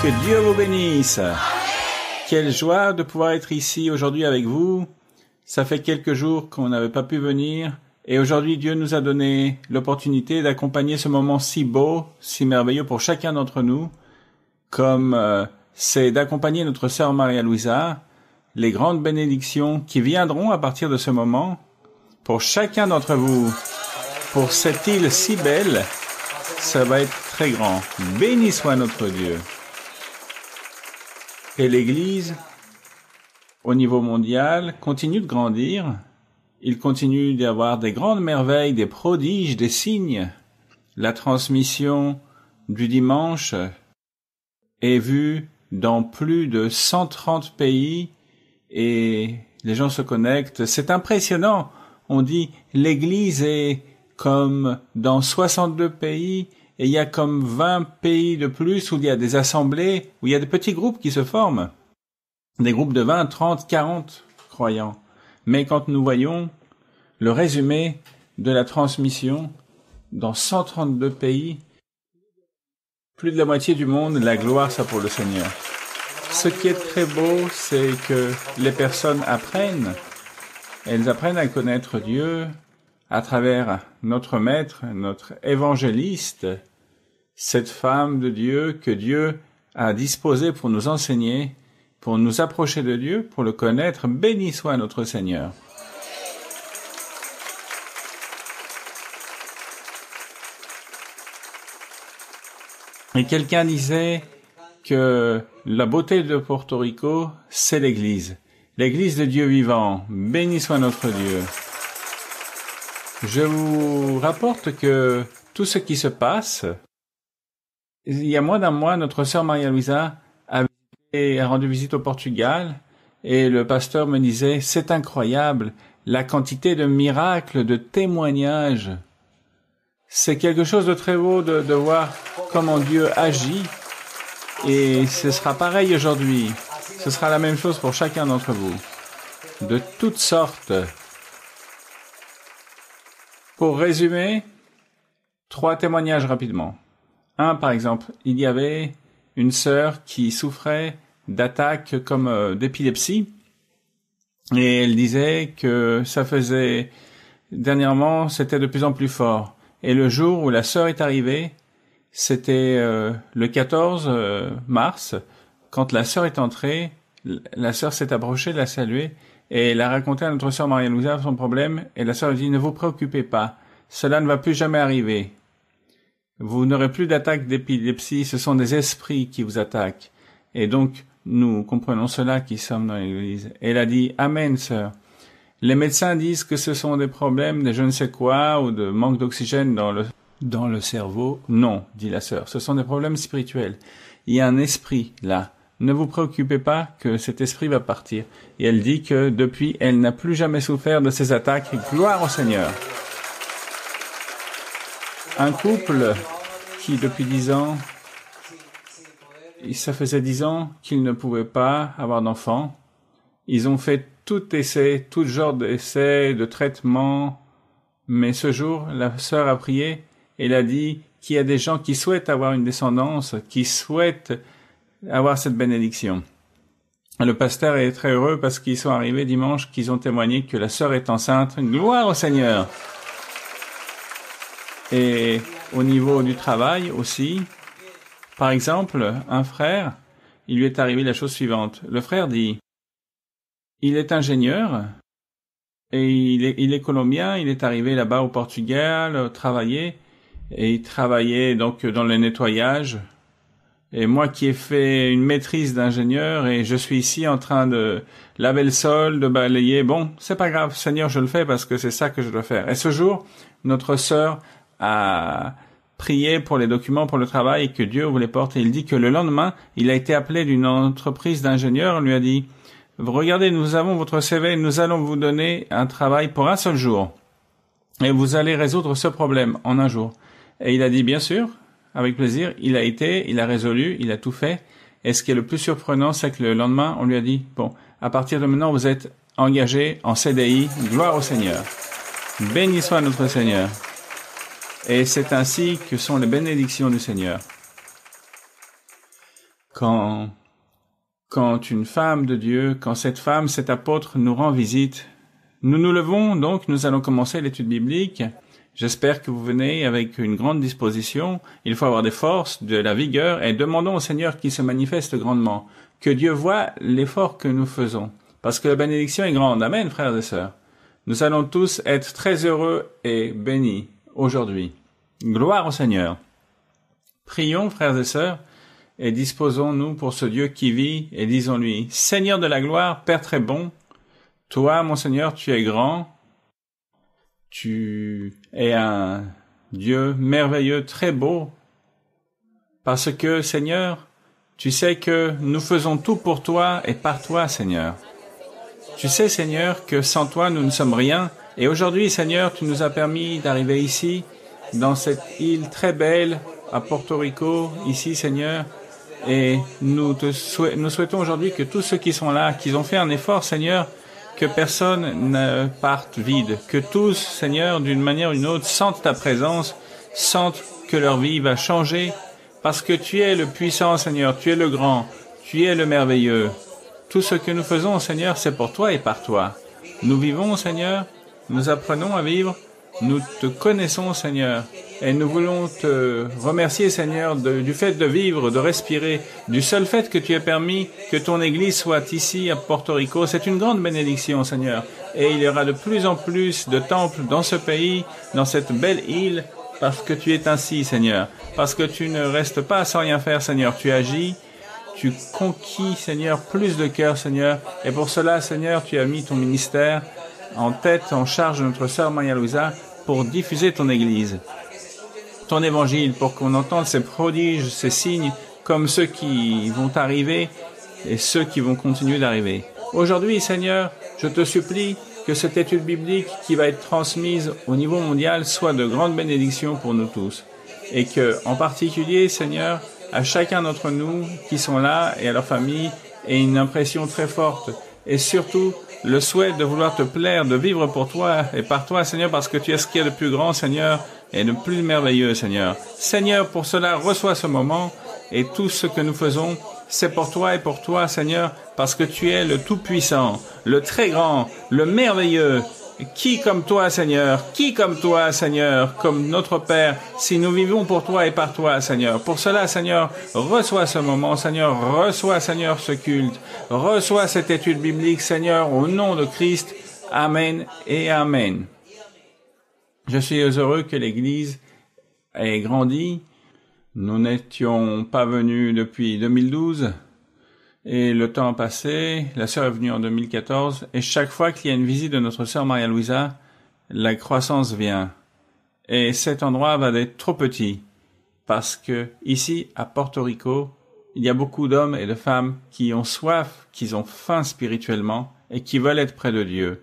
Que Dieu vous bénisse. Quelle joie de pouvoir être ici aujourd'hui avec vous. Ça fait quelques jours qu'on n'avait pas pu venir et aujourd'hui Dieu nous a donné l'opportunité d'accompagner ce moment si beau, si merveilleux pour chacun d'entre nous, comme c'est d'accompagner notre sœur Maria-Louisa, les grandes bénédictions qui viendront à partir de ce moment pour chacun d'entre vous. Pour cette île si belle, ça va être très grand. Béni soit notre Dieu. Et l'Église, au niveau mondial, continue de grandir. Il continue d'y avoir des grandes merveilles, des prodiges, des signes. La transmission du dimanche est vue dans plus de 130 pays et les gens se connectent. C'est impressionnant. On dit l'Église est comme dans 62 pays et il y a comme 20 pays de plus où il y a des assemblées, où il y a des petits groupes qui se forment. Des groupes de 20, 30, 40 croyants. Mais quand nous voyons le résumé de la transmission dans 132 pays, plus de la moitié du monde, la gloire, ça pour le Seigneur. Ce qui est très beau, c'est que les personnes apprennent. Elles apprennent à connaître Dieu à travers notre maître, notre évangéliste, cette femme de Dieu que Dieu a disposée pour nous enseigner, pour nous approcher de Dieu, pour le connaître. Béni soit notre Seigneur. Et quelqu'un disait que la beauté de Porto Rico, c'est l'Église. L'Église de Dieu vivant. Béni soit notre Dieu. Je vous rapporte que tout ce qui se passe, il y a moins d'un mois, notre sœur Maria-Louisa a rendu visite au Portugal et le pasteur me disait, c'est incroyable, la quantité de miracles, de témoignages. C'est quelque chose de très beau de voir comment Dieu agit et ce sera pareil aujourd'hui. Ce sera la même chose pour chacun d'entre vous. De toutes sortes. Pour résumer, 3 témoignages rapidement. Un, par exemple, il y avait une sœur qui souffrait d'attaques comme d'épilepsie et elle disait que ça faisait, dernièrement, c'était de plus en plus fort. Et le jour où la sœur est arrivée, c'était le 14 mars, quand la sœur est entrée, la sœur s'est approchée, l'a saluée, et elle a raconté à notre sœur Maria-Louisa son problème, et la sœur a dit, ne vous préoccupez pas, cela ne va plus jamais arriver. Vous n'aurez plus d'attaque d'épilepsie, ce sont des esprits qui vous attaquent. Et donc, nous comprenons cela qui sommes dans l'Église. Elle a dit, Amen, sœur. Les médecins disent que ce sont des problèmes de je ne sais quoi, ou de manque d'oxygène dans le cerveau. Non, dit la sœur, ce sont des problèmes spirituels. Il y a un esprit là. Ne vous préoccupez pas que cet esprit va partir. Et elle dit que depuis, elle n'a plus jamais souffert de ces attaques. Gloire au Seigneur. Un couple qui, depuis 10 ans, ça faisait 10 ans qu'ils ne pouvaient pas avoir d'enfants. Ils ont fait tout essai, tout genre d'essais, de traitements. Mais ce jour, la sœur a prié et elle a dit qu'il y a des gens qui souhaitent avoir une descendance, qui souhaitent avoir cette bénédiction. Le pasteur est très heureux parce qu'ils sont arrivés dimanche, qu'ils ont témoigné que la sœur est enceinte. Gloire au Seigneur! Et au niveau du travail aussi, par exemple, un frère, il lui est arrivé la chose suivante. Le frère dit, il est ingénieur et il est colombien, il est arrivé là-bas au Portugal, travailler, et il travaillait donc dans le nettoyage. Et moi qui ai fait une maîtrise d'ingénieur et je suis ici en train de laver le sol, de balayer, bon, c'est pas grave, Seigneur, je le fais parce que c'est ça que je dois faire. Et ce jour, notre sœur a prié pour les documents pour le travail et que Dieu vous les porte. Et il dit que le lendemain, il a été appelé d'une entreprise d'ingénieurs. On lui a dit, regardez, nous avons votre CV, nous allons vous donner un travail pour un seul jour. Et vous allez résoudre ce problème en un jour. Et il a dit, bien sûr, avec plaisir. Il a été, il a résolu, il a tout fait. Et ce qui est le plus surprenant, c'est que le lendemain, on lui a dit, bon, à partir de maintenant, vous êtes engagé en CDI. Gloire au Seigneur. Béni soit notre Seigneur. Et c'est ainsi que sont les bénédictions du Seigneur. quand une femme de Dieu, quand cette femme, cet apôtre nous rend visite, nous nous levons, donc nous allons commencer l'étude biblique. J'espère que vous venez avec une grande disposition. Il faut avoir des forces, de la vigueur, et demandons au Seigneur qu'il se manifeste grandement, que Dieu voie l'effort que nous faisons, parce que la bénédiction est grande. Amen, frères et sœurs. Nous allons tous être très heureux et bénis aujourd'hui. Gloire au Seigneur. Prions, frères et sœurs, et disposons-nous pour ce Dieu qui vit, et disons-lui, Seigneur de la gloire, Père très bon, toi, mon Seigneur, tu es grand, tu es un Dieu merveilleux, très beau, parce que, Seigneur, tu sais que nous faisons tout pour toi et par toi, Seigneur. Tu sais, Seigneur, que sans toi, nous ne sommes rien, et aujourd'hui, Seigneur, tu nous as permis d'arriver ici, dans cette île très belle, à Porto Rico, ici, Seigneur, et nous souhaitons aujourd'hui que tous ceux qui sont là, qu'ils ont fait un effort, Seigneur, que personne ne parte vide, que tous, Seigneur, d'une manière ou d'une autre, sentent ta présence, sentent que leur vie va changer, parce que tu es le puissant, Seigneur, tu es le grand, tu es le merveilleux. Tout ce que nous faisons, Seigneur, c'est pour toi et par toi. Nous vivons, Seigneur, nous apprenons à vivre, nous te connaissons, Seigneur, et nous voulons te remercier, Seigneur, du fait de vivre, de respirer, du seul fait que tu aies permis que ton Église soit ici à Porto Rico. C'est une grande bénédiction, Seigneur, et il y aura de plus en plus de temples dans ce pays, dans cette belle île, parce que tu es ainsi, Seigneur, parce que tu ne restes pas sans rien faire, Seigneur, tu agis, tu conquis, Seigneur, plus de cœurs, Seigneur, et pour cela, Seigneur, tu as mis ton ministère en tête, en charge de notre sœur Maria Luisa, pour diffuser ton Église, ton évangile, pour qu'on entende ces prodiges, ces signes, comme ceux qui vont arriver et ceux qui vont continuer d'arriver. Aujourd'hui, Seigneur, je te supplie que cette étude biblique qui va être transmise au niveau mondial soit de grande bénédiction pour nous tous. Et que, en particulier, Seigneur, à chacun d'entre nous qui sont là et à leur famille, ait une impression très forte. Et surtout, le souhait de vouloir te plaire, de vivre pour toi et par toi, Seigneur, parce que tu es ce qui est le plus grand, Seigneur, et le plus merveilleux, Seigneur. Seigneur, pour cela, reçois ce moment, et tout ce que nous faisons, c'est pour toi et pour toi, Seigneur, parce que tu es le tout-puissant, le très grand, le merveilleux. Qui comme toi, Seigneur? Qui comme toi, Seigneur? Comme notre Père, si nous vivons pour toi et par toi, Seigneur. Pour cela, Seigneur, reçois ce moment, Seigneur. Reçois, Seigneur, ce culte. Reçois cette étude biblique, Seigneur, au nom de Christ. Amen et Amen. Je suis heureux que l'Église ait grandi. Nous n'étions pas venus depuis 2012. Et le temps a passé, la sœur est venue en 2014, et chaque fois qu'il y a une visite de notre sœur Maria Luisa, la croissance vient. Et cet endroit va être trop petit, parce que ici, à Porto Rico, il y a beaucoup d'hommes et de femmes qui ont soif, qui ont faim spirituellement, et qui veulent être près de Dieu.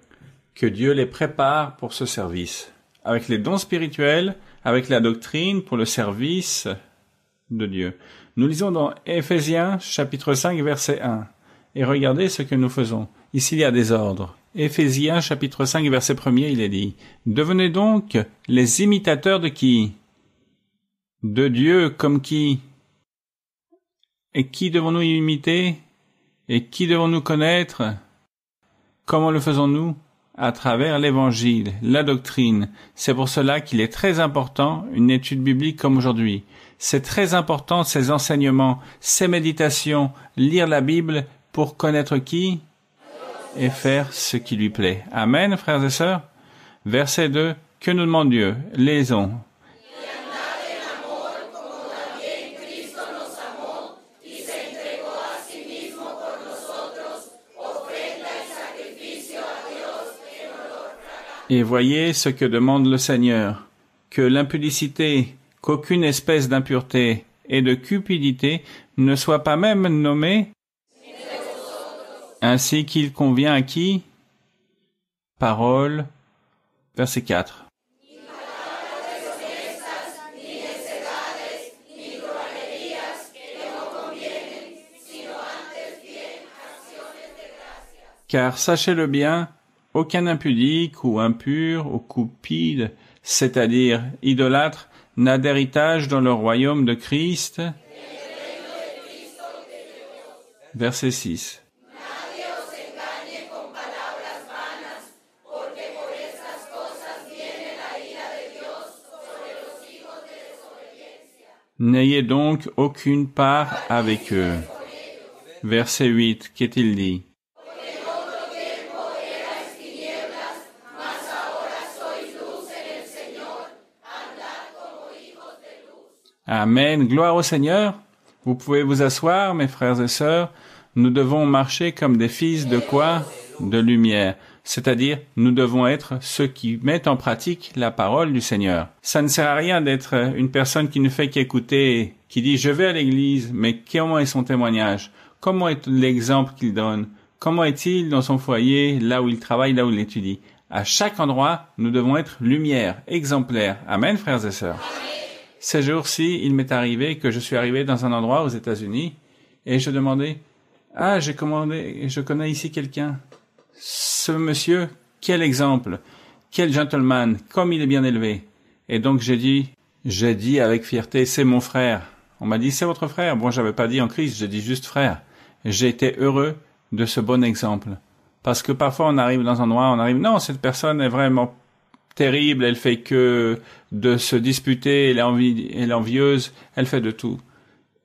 Que Dieu les prépare pour ce service, avec les dons spirituels, avec la doctrine pour le service de Dieu. Nous lisons dans Éphésiens, chapitre 5, verset 1. Et regardez ce que nous faisons. Ici, il y a des ordres. Éphésiens, chapitre 5, verset 1er, il est dit, « Devenez donc les imitateurs de qui? De Dieu comme qui? Et qui devons-nous imiter? Et qui devons-nous connaître? Comment le faisons-nous? À travers l'Évangile, la doctrine. C'est pour cela qu'il est très important une étude biblique comme aujourd'hui. C'est très important ces enseignements, ces méditations, lire la Bible pour connaître qui et faire ce qui lui plaît. Amen, frères et sœurs. Verset 2. Que nous demande Dieu? Lisons. Et voyez ce que demande le Seigneur, que l'impudicité, qu'aucune espèce d'impureté et de cupidité ne soit pas même nommée, ainsi qu'il convient à qui? Parole, verset 4. Car sachez-le bien, aucun impudique ou impur ou cupide, c'est-à-dire idolâtre, n'a d'héritage dans le royaume de Christ. Verset 6. N'ayez donc aucune part avec eux. Verset 8, qu'est-il dit? Amen. Gloire au Seigneur. Vous pouvez vous asseoir, mes frères et sœurs. Nous devons marcher comme des fils de quoi? De lumière. C'est-à-dire, nous devons être ceux qui mettent en pratique la parole du Seigneur. Ça ne sert à rien d'être une personne qui ne fait qu'écouter, qui dit « je vais à l'église », mais comment est son témoignage? Comment est l'exemple qu'il donne? Comment est-il dans son foyer, là où il travaille, là où il étudie? À chaque endroit, nous devons être lumière, exemplaires. Amen, frères et sœurs. Ces jours-ci, il m'est arrivé que je suis arrivé dans un endroit aux États-Unis et je demandais « ah, je connais ici quelqu'un. Ce monsieur, quel exemple, quel gentleman, comme il est bien élevé. » Et donc j'ai dit avec fierté « c'est mon frère. » On m'a dit « c'est votre frère. » Bon, j'avais pas dit en Christ, j'ai dit juste frère. J'ai été heureux de ce bon exemple. Parce que parfois on arrive dans un endroit, non, cette personne est vraiment terrible, elle fait que de se disputer, elle est envieuse, elle fait de tout.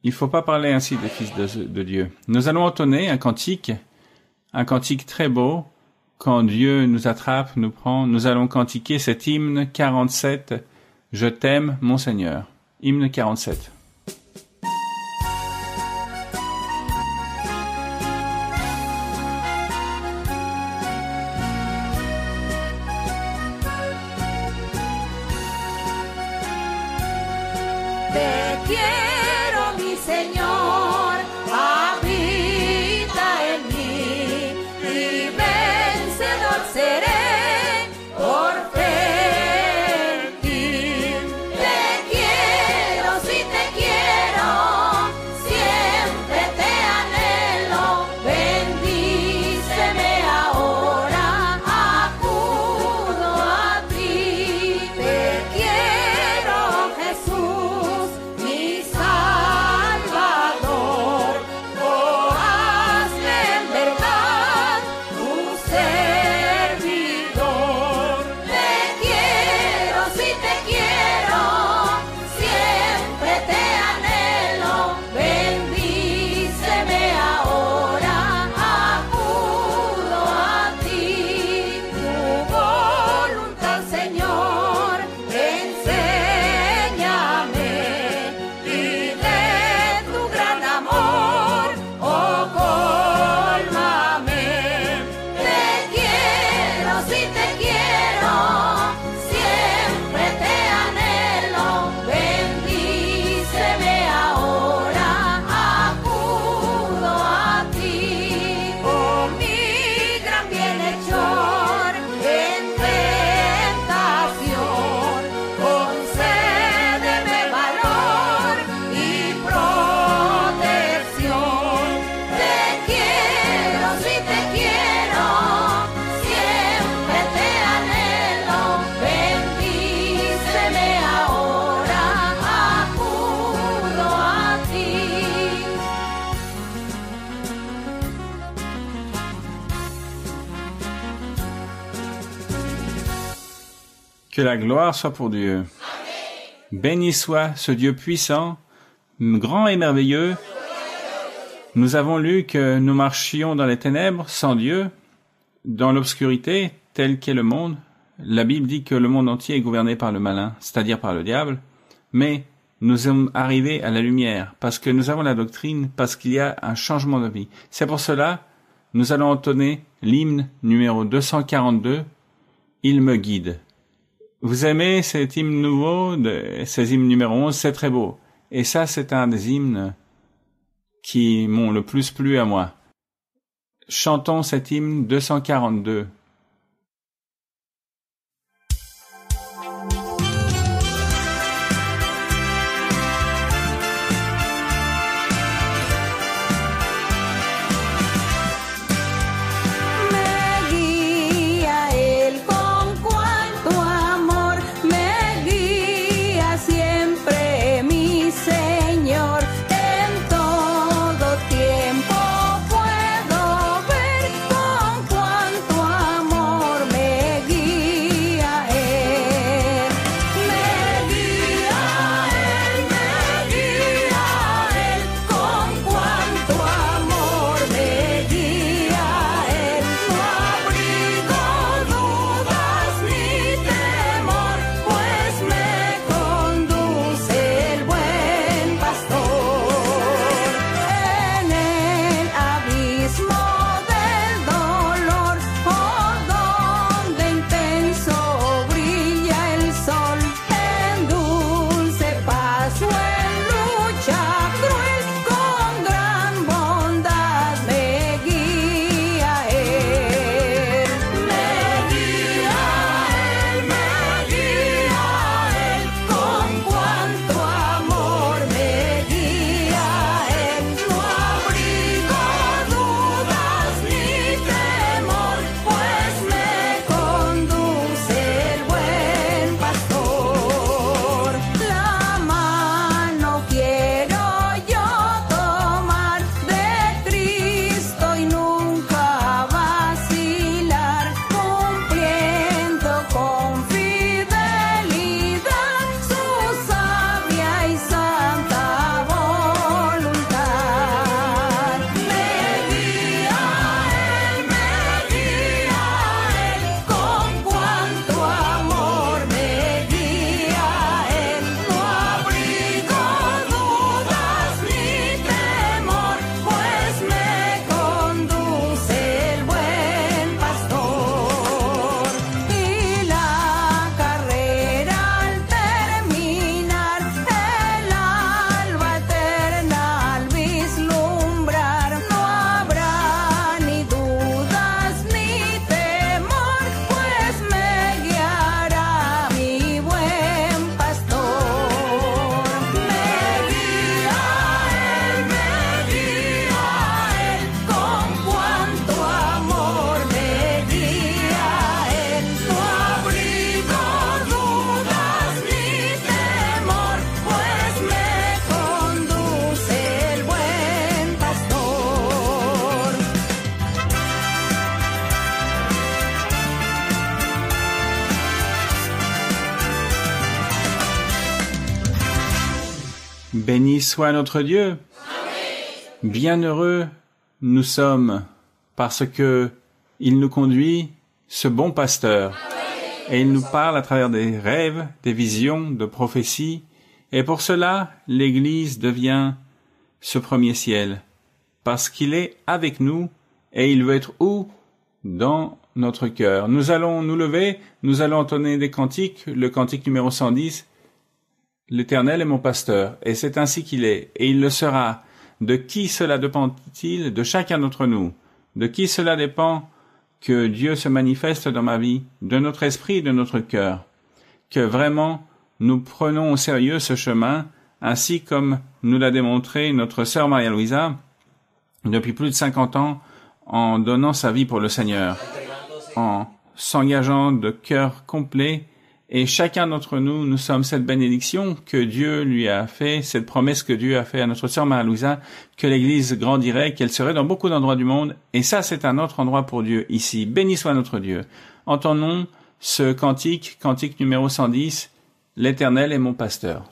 Il faut pas parler ainsi des fils de Dieu. Nous allons entonner un cantique très beau. Quand Dieu nous attrape, nous prend, nous allons cantiquer cet hymne 47, « Je t'aime, mon Seigneur ». Hymne 47. Que la gloire soit pour Dieu. Amen. Béni soit ce Dieu puissant, grand et merveilleux. Nous avons lu que nous marchions dans les ténèbres sans Dieu, dans l'obscurité, tel qu'est le monde. La Bible dit que le monde entier est gouverné par le malin, c'est-à-dire par le diable. Mais nous sommes arrivés à la lumière, parce que nous avons la doctrine, parce qu'il y a un changement de vie. C'est pour cela, nous allons entonner l'hymne numéro 242, « Il me guide ». Vous aimez cet hymne nouveau, ces hymnes numéro 11, c'est très beau. Et ça, c'est un des hymnes qui m'ont le plus plu à moi. Chantons cet hymne 242. Siempre mi Señor, en todo tiempo Béni soit notre Dieu. Bienheureux nous sommes parce que il nous conduit, ce bon pasteur. Et il nous parle à travers des rêves, des visions, de prophéties. Et pour cela, l'Église devient ce premier ciel. Parce qu'il est avec nous et il veut être où? Dans notre cœur. Nous allons nous lever, nous allons entonner des cantiques, le cantique numéro 110. L'Éternel est mon pasteur, et c'est ainsi qu'il est, et il le sera. De qui cela dépend-il? De chacun d'entre nous. De qui cela dépend que Dieu se manifeste dans ma vie? De notre esprit et de notre cœur. Que vraiment nous prenons au sérieux ce chemin, ainsi comme nous l'a démontré notre sœur Maria-Louisa depuis plus de 50 ans, en donnant sa vie pour le Seigneur, en s'engageant de cœur complet. Et chacun d'entre nous, nous sommes cette bénédiction que Dieu lui a fait, cette promesse que Dieu a fait à notre sœur Marie-Louisa, que l'Église grandirait, qu'elle serait dans beaucoup d'endroits du monde. Et ça, c'est un autre endroit pour Dieu, ici. Béni soit notre Dieu. Entendons ce cantique, cantique numéro 110, l'Éternel est mon pasteur.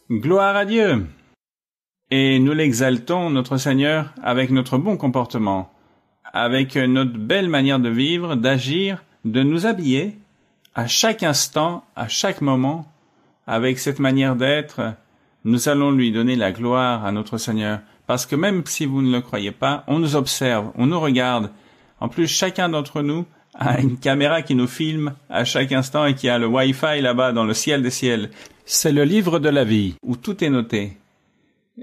Gloire à Dieu! Et nous l'exaltons, notre Seigneur, avec notre bon comportement, avec notre belle manière de vivre, d'agir, de nous habiller, à chaque instant, à chaque moment, avec cette manière d'être, nous allons lui donner la gloire à notre Seigneur. Parce que même si vous ne le croyez pas, on nous observe, on nous regarde. En plus, chacun d'entre nous a une caméra qui nous filme à chaque instant et qui a le Wi-Fi là-bas dans le ciel des ciels. C'est le livre de la vie où tout est noté.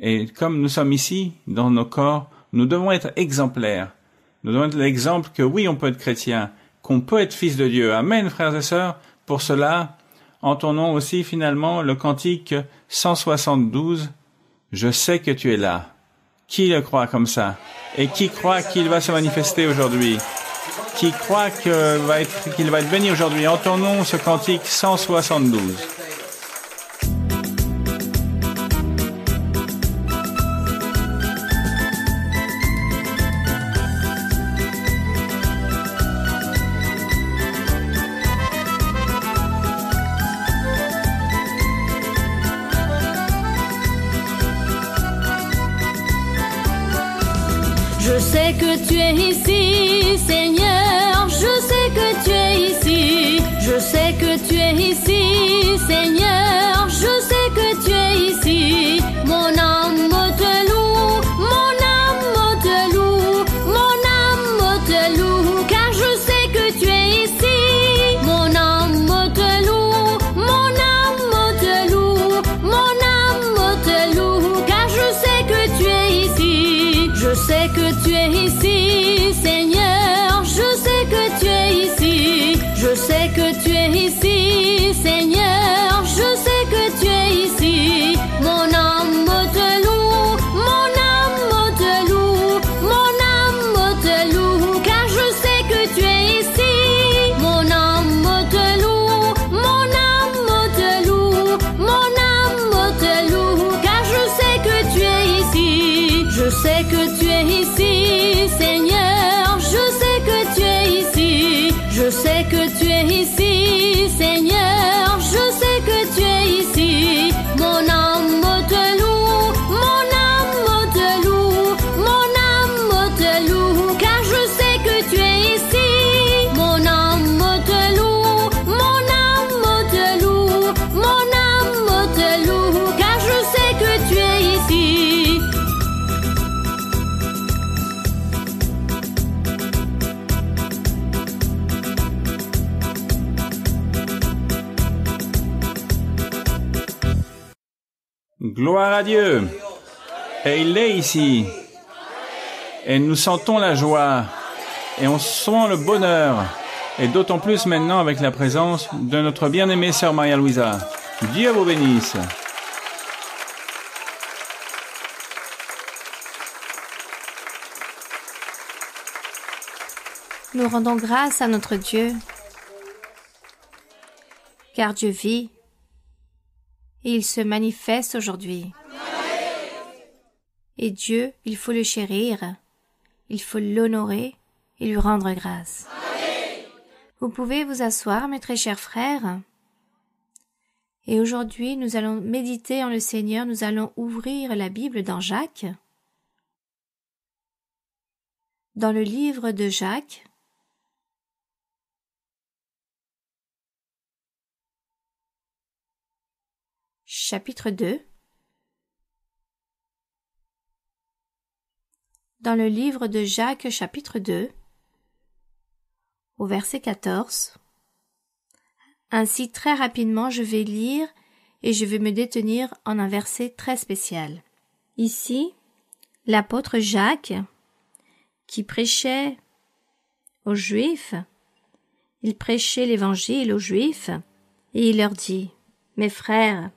Et comme nous sommes ici, dans nos corps, nous devons être exemplaires. Nous devons être l'exemple que oui, on peut être chrétien, qu'on peut être fils de Dieu. Amen, frères et sœurs. Pour cela, entendons aussi finalement le cantique 172. Je sais que tu es là. Qui le croit comme ça? Et qui croit qu'il va se manifester aujourd'hui? Qui croit qu'il va être béni aujourd'hui? Entendons ce cantique 172. Je sais que tu es ici, Seigneur, je sais que tu es ici, je sais que tu es ici, Seigneur, je sais que tu es ici. Mon âme te loue, mon âme te loue, mon âme te loue, car je sais que tu es ici. Mon âme te loue, mon âme te loue, mon âme te loue, car je sais que tu es ici. Je Je sais que tu es ici, Seigneur, je sais que tu es ici. Je sais que tu es ici, Seigneur, je sais que tu es ici. Mon âme te loue, mon âme te loue, mon âme te loue, car je sais que tu es ici. Mon âme te loue, mon âme te loue, mon âme te loue, car je sais que tu es ici. Je sais que tu es ici, Seigneur, je sais que tu es ici. Je sais que tu es ici, Seigneur, je sais que tu es ici. Mon âme te loue, mon âme te loue, mon âme te loue, car je sais que tu es ici. Mon âme te loue, mon âme te loue, mon âme te loue, car je sais que tu es ici. Gloire à Dieu. Et il est ici. Et nous sentons la joie. Et on sent le bonheur. Et d'autant plus maintenant avec la présence de notre bien-aimée sœur Maria-Louisa. Dieu vous bénisse. Nous rendons grâce à notre Dieu, car Dieu vit et il se manifeste aujourd'hui. Et Dieu, il faut le chérir, il faut l'honorer et lui rendre grâce. Vous pouvez vous asseoir, mes très chers frères. Et aujourd'hui, nous allons méditer en le Seigneur, nous allons ouvrir la Bible dans Jacques. Dans le livre de Jacques, chapitre 2. Dans le livre de Jacques, chapitre 2, au verset 14. Ainsi, très rapidement, je vais lire et je vais me détenir en un verset très spécial. Ici, l'apôtre Jacques, qui prêchait aux Juifs, il prêchait l'Évangile aux Juifs, et il leur dit, « Mes frères,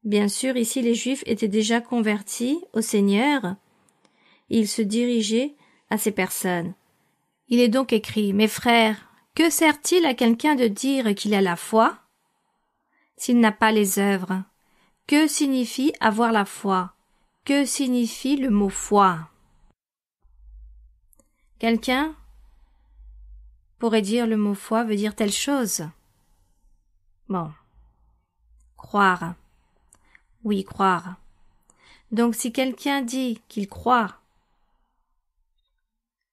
bien sûr, ici les Juifs étaient déjà convertis au Seigneur, et il se dirigeait à ces personnes. Il est donc écrit, « Mes frères, que sert-il à quelqu'un de dire qu'il a la foi s'il n'a pas les œuvres? Que signifie avoir la foi? Que signifie le mot foi? » Quelqu'un pourrait dire le mot foi veut dire telle chose. Bon. Croire. Oui, croire. Donc si quelqu'un dit qu'il croit,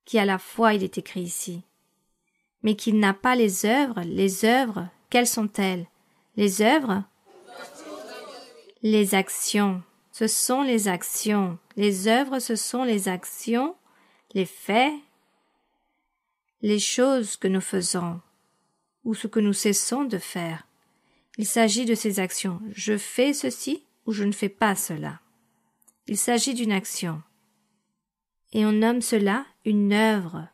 qu'il a la foi, il est écrit ici, mais qu'il n'a pas les œuvres, quelles sont-elles? Les œuvres? Les actions. Ce sont les actions. Les œuvres, ce sont les actions, les faits, les choses que nous faisons, ou ce que nous cessons de faire. Il s'agit de ces actions. Je fais ceci ou je ne fais pas cela. Il s'agit d'une action. Et on nomme cela une œuvre.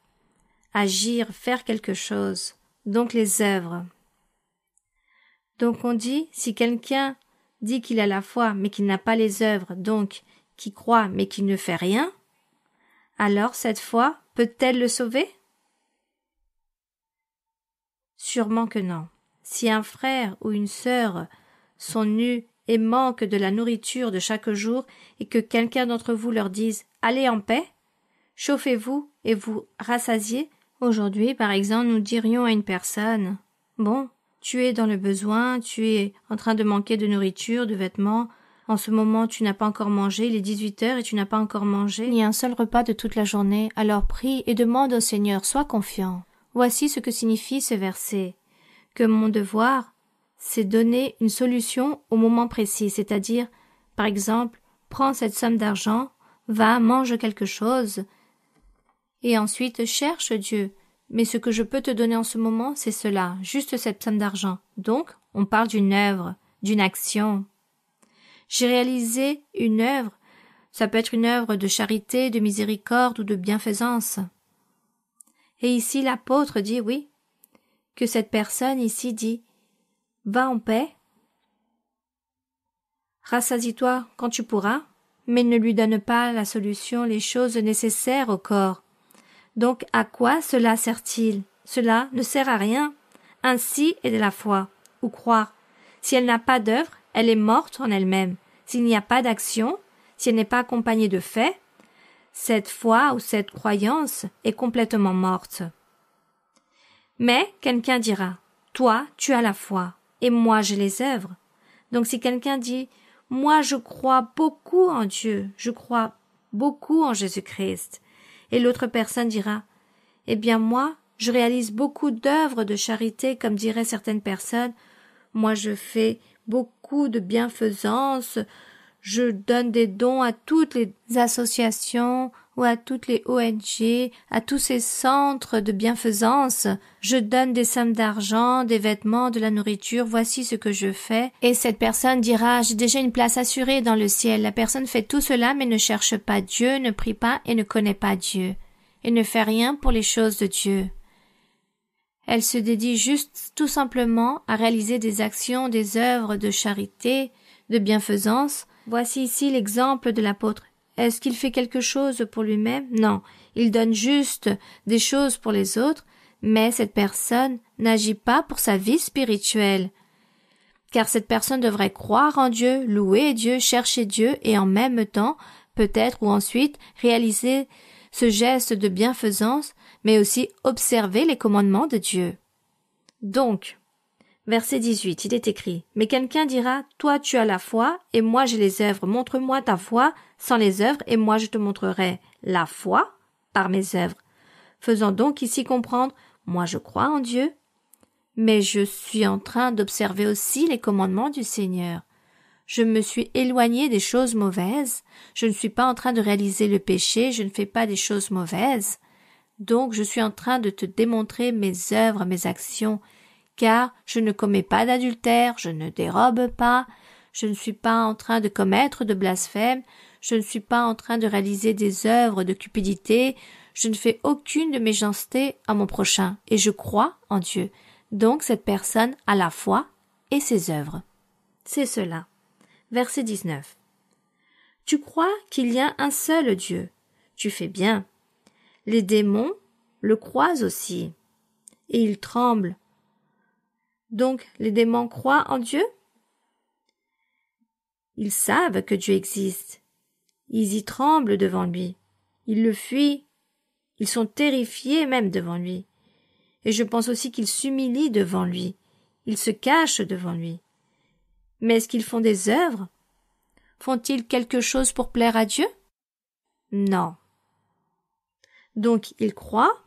Agir, faire quelque chose. Donc les œuvres. Donc on dit, si quelqu'un dit qu'il a la foi mais qu'il n'a pas les œuvres, donc qui croit mais qui ne fait rien, alors cette foi peut-elle le sauver? Sûrement que non. Si un frère ou une sœur sont nus et manquent de la nourriture de chaque jour et que quelqu'un d'entre vous leur dise « Allez en paix, chauffez-vous et vous rassasiez », aujourd'hui, par exemple, nous dirions à une personne « Bon, tu es dans le besoin, tu es en train de manquer de nourriture, de vêtements, en ce moment tu n'as pas encore mangé, il est 18 heures et tu n'as pas encore mangé, ni un seul repas de toute la journée, alors prie et demande au Seigneur, sois confiant. » Voici ce que signifie ce verset. Que mon devoir, c'est donner une solution au moment précis, c'est-à-dire, par exemple, prends cette somme d'argent, va, mange quelque chose, et ensuite cherche Dieu. Mais ce que je peux te donner en ce moment, c'est cela, juste cette somme d'argent. Donc, on parle d'une œuvre, d'une action. J'ai réalisé une œuvre, Ça peut être une œuvre de charité, de miséricorde ou de bienfaisance. Et ici, l'apôtre dit, oui, que cette personne ici dit « Va en paix, rassasie-toi quand tu pourras, mais ne lui donne pas la solution, les choses nécessaires au corps. » Donc, à quoi cela sert-il? Cela ne sert à rien. Ainsi est de la foi, ou croire. Si elle n'a pas d'œuvre, elle est morte en elle-même. S'il n'y a pas d'action, si elle n'est pas accompagnée de faits, cette foi ou cette croyance est complètement morte. Mais quelqu'un dira, toi, tu as la foi, et moi j'ai les œuvres. Donc si quelqu'un dit, moi je crois beaucoup en Dieu, je crois beaucoup en Jésus-Christ, et l'autre personne dira, eh bien moi, je réalise beaucoup d'œuvres de charité, comme diraient certaines personnes, moi je fais beaucoup de bienfaisance, je donne des dons à toutes les associations ou à toutes les ONG, à tous ces centres de bienfaisance. Je donne des sommes d'argent, des vêtements, de la nourriture, voici ce que je fais. Et cette personne dira, j'ai déjà une place assurée dans le ciel. La personne fait tout cela mais ne cherche pas Dieu, ne prie pas et ne connaît pas Dieu. Et ne fait rien pour les choses de Dieu. Elle se dédie juste tout simplement à réaliser des actions, des œuvres de charité, de bienfaisance. Voici ici l'exemple de l'apôtre. Est-ce qu'il fait quelque chose pour lui-même? Non, il donne juste des choses pour les autres, mais cette personne n'agit pas pour sa vie spirituelle. Car cette personne devrait croire en Dieu, louer Dieu, chercher Dieu et en même temps, peut-être ou ensuite, réaliser ce geste de bienfaisance, mais aussi observer les commandements de Dieu. Donc, verset 18, il est écrit, « Mais quelqu'un dira, toi tu as la foi, et moi j'ai les œuvres. Montre-moi ta foi sans les œuvres, et moi je te montrerai la foi par mes œuvres. » Faisant donc ici comprendre, moi je crois en Dieu, mais je suis en train d'observer aussi les commandements du Seigneur. Je me suis éloigné des choses mauvaises, je ne suis pas en train de réaliser le péché, je ne fais pas des choses mauvaises. Donc je suis en train de te démontrer mes œuvres, mes actions, car je ne commets pas d'adultère, je ne dérobe pas, je ne suis pas en train de commettre de blasphème, je ne suis pas en train de réaliser des œuvres de cupidité, je ne fais aucune de méchanceté à mon prochain, et je crois en Dieu. Donc cette personne a la foi et ses œuvres. C'est cela. Verset 19. Tu crois qu'il y a un seul Dieu. Tu fais bien. Les démons le croient aussi, et ils tremblent. Donc, les démons croient en Dieu? Ils savent que Dieu existe. Ils y tremblent devant lui. Ils le fuient. Ils sont terrifiés même devant lui. Et je pense aussi qu'ils s'humilient devant lui. Ils se cachent devant lui. Mais est-ce qu'ils font des œuvres? Font-ils quelque chose pour plaire à Dieu? Non. Donc, ils croient,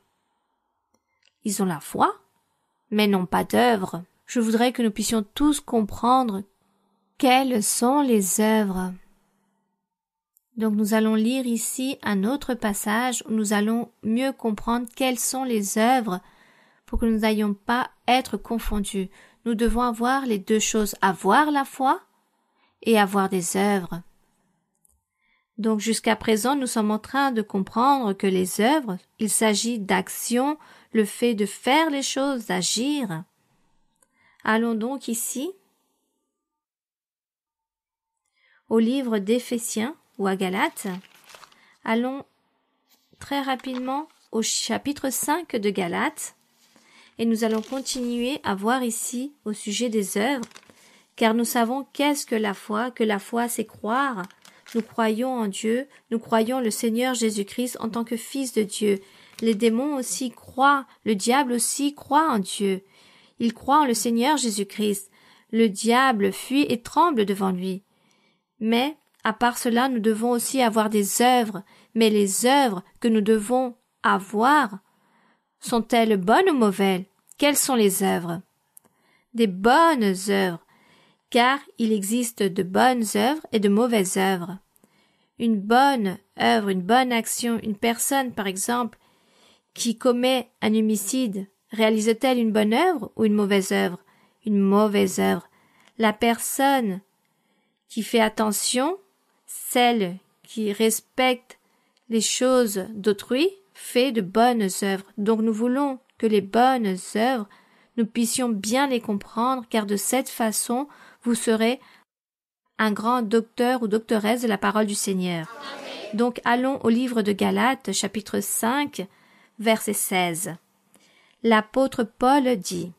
ils ont la foi, mais n'ont pas d'œuvre. Je voudrais que nous puissions tous comprendre quelles sont les œuvres. Donc, nous allons lire ici un autre passage où nous allons mieux comprendre quelles sont les œuvres pour que nous n'ayons pas être confondus. Nous devons avoir les deux choses, avoir la foi et avoir des œuvres. Donc jusqu'à présent, nous sommes en train de comprendre que les œuvres, il s'agit d'action, le fait de faire les choses, d'agir. Allons donc ici au livre d'Éphésiens ou à Galates. Allons très rapidement au chapitre 5 de Galates et nous allons continuer à voir ici au sujet des œuvres, car nous savons qu'est-ce que la foi c'est croire. Nous croyons en Dieu, nous croyons le Seigneur Jésus-Christ en tant que Fils de Dieu. Les démons aussi croient, le diable aussi croit en Dieu. Il croit en le Seigneur Jésus-Christ. Le diable fuit et tremble devant lui. Mais, à part cela, nous devons aussi avoir des œuvres. Mais les œuvres que nous devons avoir, sont-elles bonnes ou mauvaises? Quelles sont les œuvres? Des bonnes œuvres. Car il existe de bonnes œuvres et de mauvaises œuvres. Une bonne œuvre, une bonne action, une personne, par exemple, qui commet un homicide, réalise-t-elle une bonne œuvre ou une mauvaise œuvre? Une mauvaise œuvre. La personne qui fait attention, celle qui respecte les choses d'autrui fait de bonnes œuvres. Donc nous voulons que les bonnes œuvres, nous puissions bien les comprendre, car de cette façon, vous serez un grand docteur ou doctoresse de la parole du Seigneur. Donc allons au livre de Galates, chapitre 5, verset 16. L'apôtre Paul dit: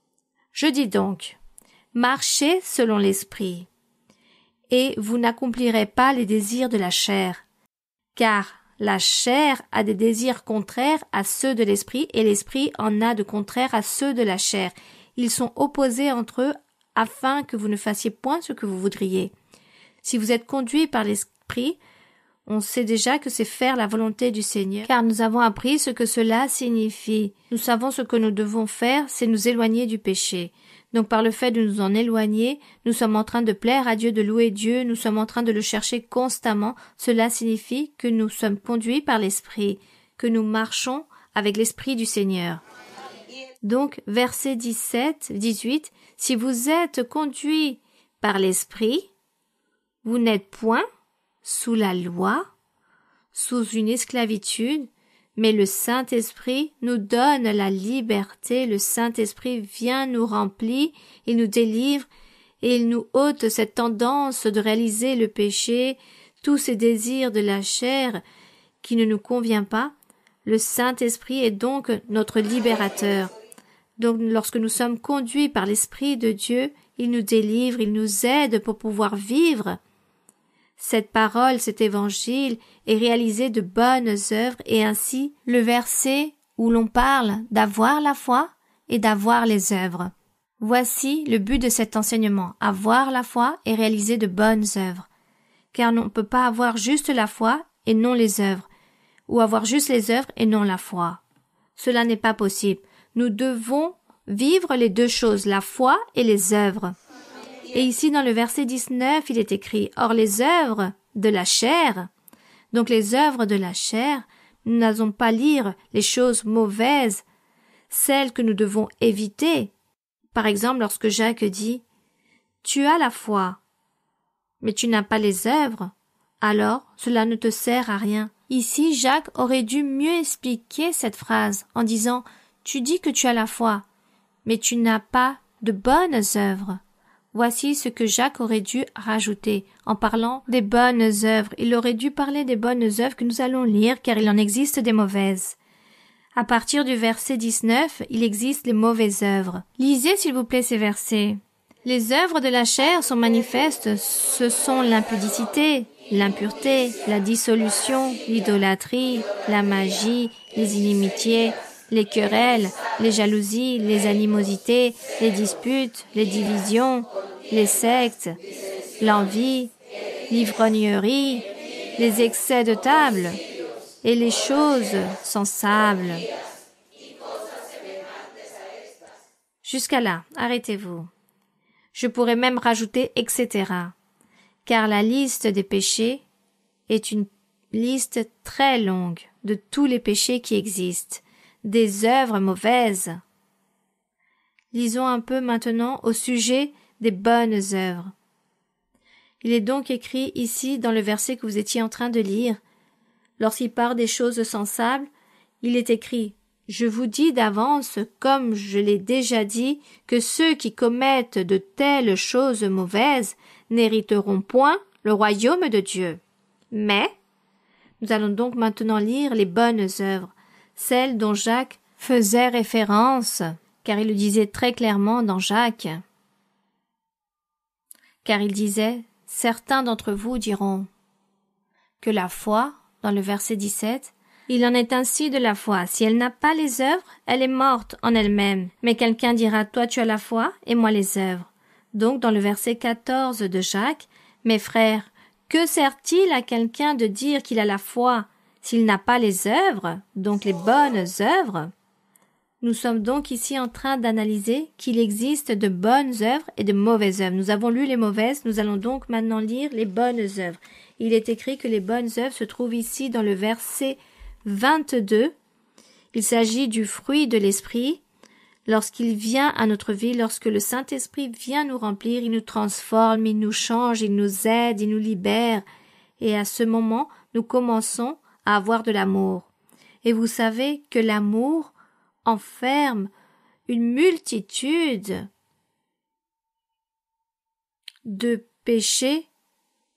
« Je dis donc, marchez selon l'esprit, et vous n'accomplirez pas les désirs de la chair, car la chair a des désirs contraires à ceux de l'esprit, et l'esprit en a de contraires à ceux de la chair. Ils sont opposés entre eux, afin que vous ne fassiez point ce que vous voudriez. Si vous êtes conduits par l'esprit, on sait déjà que c'est faire la volonté du Seigneur, car nous avons appris ce que cela signifie. Nous savons ce que nous devons faire, c'est nous éloigner du péché. Donc par le fait de nous en éloigner, nous sommes en train de plaire à Dieu, de louer Dieu, nous sommes en train de le chercher constamment. Cela signifie que nous sommes conduits par l'Esprit, que nous marchons avec l'Esprit du Seigneur. Donc verset 17-18, si vous êtes conduits par l'Esprit, vous n'êtes point sous la loi, sous une esclavitude, mais le Saint-Esprit nous donne la liberté, le Saint-Esprit vient nous remplir, il nous délivre et il nous ôte cette tendance de réaliser le péché, tous ces désirs de la chair qui ne nous convient pas. Le Saint-Esprit est donc notre libérateur. Donc lorsque nous sommes conduits par l'Esprit de Dieu, il nous délivre, il nous aide pour pouvoir vivre cette parole, cet évangile, est réalisé de bonnes œuvres, et ainsi le verset où l'on parle d'avoir la foi et d'avoir les œuvres. Voici le but de cet enseignement, avoir la foi et réaliser de bonnes œuvres. Car on ne peut pas avoir juste la foi et non les œuvres, ou avoir juste les œuvres et non la foi. Cela n'est pas possible. Nous devons vivre les deux choses, la foi et les œuvres. Et ici, dans le verset 19, il est écrit « Or les œuvres de la chair », donc les œuvres de la chair, nous n'allons pas lire les choses mauvaises, celles que nous devons éviter. Par exemple, lorsque Jacques dit « Tu as la foi, mais tu n'as pas les œuvres, alors cela ne te sert à rien. » Ici, Jacques aurait dû mieux expliquer cette phrase en disant « Tu dis que tu as la foi, mais tu n'as pas de bonnes œuvres. » Voici ce que Jacques aurait dû rajouter en parlant des bonnes œuvres. Il aurait dû parler des bonnes œuvres que nous allons lire, car il en existe des mauvaises. À partir du verset 19, il existe les mauvaises œuvres. Lisez s'il vous plaît ces versets. Les œuvres de la chair sont manifestes, ce sont l'impudicité, l'impureté, la dissolution, l'idolâtrie, la magie, les inimitiés, les querelles, les jalousies, les animosités, les disputes, les divisions, les sectes, l'envie, l'ivrognerie, les excès de table et les choses semblables. Jusqu'à là, arrêtez-vous. Je pourrais même rajouter etc. Car la liste des péchés est une liste très longue de tous les péchés qui existent. Des œuvres mauvaises. Lisons un peu maintenant au sujet des bonnes œuvres. Il est donc écrit ici dans le verset que vous étiez en train de lire, lorsqu'il parle des choses semblables, il est écrit « Je vous dis d'avance, comme je l'ai déjà dit, que ceux qui commettent de telles choses mauvaises n'hériteront point le royaume de Dieu. » Mais, nous allons donc maintenant lire les bonnes œuvres, celle dont Jacques faisait référence, car il le disait très clairement dans Jacques. Car il disait, certains d'entre vous diront que la foi, dans le verset 17, il en est ainsi de la foi. Si elle n'a pas les œuvres, elle est morte en elle-même. Mais quelqu'un dira, toi tu as la foi et moi les œuvres. Donc dans le verset 14 de Jacques, mes frères, que sert-il à quelqu'un de dire qu'il a la foi s'il n'a pas les œuvres, donc les bonnes œuvres? Nous sommes donc ici en train d'analyser qu'il existe de bonnes œuvres et de mauvaises œuvres. Nous avons lu les mauvaises, nous allons donc maintenant lire les bonnes œuvres. Il est écrit que les bonnes œuvres se trouvent ici dans le verset 22. Il s'agit du fruit de l'esprit. Lorsqu'il vient à notre vie, lorsque le Saint-Esprit vient nous remplir, il nous transforme, il nous change, il nous aide, il nous libère. Et à ce moment, nous commençons à avoir de l'amour. Et vous savez que l'amour enferme une multitude de péchés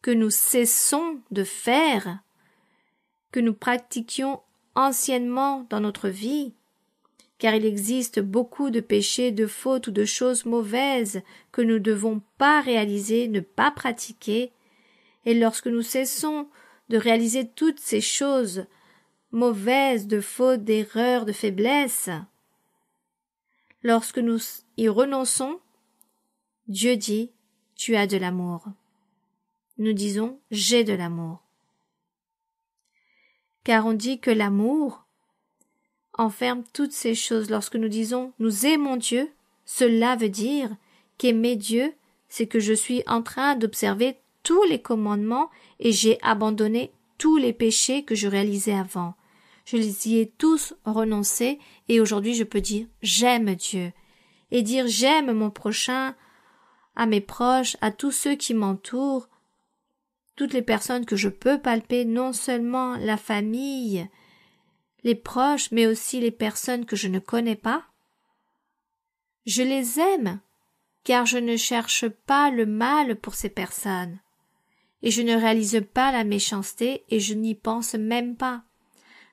que nous cessons de faire, que nous pratiquions anciennement dans notre vie, car il existe beaucoup de péchés, de fautes ou de choses mauvaises que nous ne devons pas réaliser, ne pas pratiquer, et lorsque nous cessons de réaliser toutes ces choses mauvaises, de fautes, d'erreurs, de faiblesses, lorsque nous y renonçons, Dieu dit « Tu as de l'amour ». Nous disons « J'ai de l'amour ». Car on dit que l'amour enferme toutes ces choses. Lorsque nous disons « Nous aimons Dieu », cela veut dire qu'aimer Dieu, c'est que je suis en train d'observer tous les commandements et j'ai abandonné tous les péchés que je réalisais avant. Je les y ai tous renoncés et aujourd'hui je peux dire « J'aime Dieu » et dire « J'aime mon prochain » à mes proches, à tous ceux qui m'entourent, toutes les personnes que je peux palper, non seulement la famille, les proches, mais aussi les personnes que je ne connais pas. Je les aime, car je ne cherche pas le mal pour ces personnes, et je ne réalise pas la méchanceté, et je n'y pense même pas.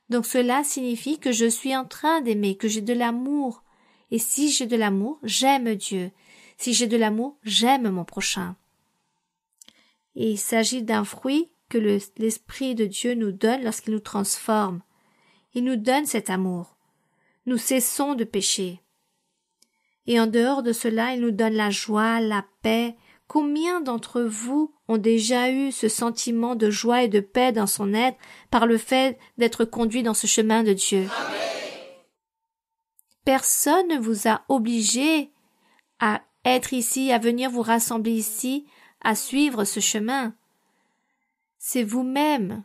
Donc cela signifie que je suis en train d'aimer, que j'ai de l'amour, et si j'ai de l'amour, j'aime Dieu. Si j'ai de l'amour, j'aime mon prochain. Et il s'agit d'un fruit que l'Esprit de Dieu nous donne lorsqu'il nous transforme. Il nous donne cet amour. Nous cessons de pécher. Et en dehors de cela, il nous donne la joie, la paix. Combien d'entre vous ont déjà eu ce sentiment de joie et de paix dans son être par le fait d'être conduit dans ce chemin de Dieu? Personne ne vous a obligé à être ici, à venir vous rassembler ici, à suivre ce chemin. C'est vous-même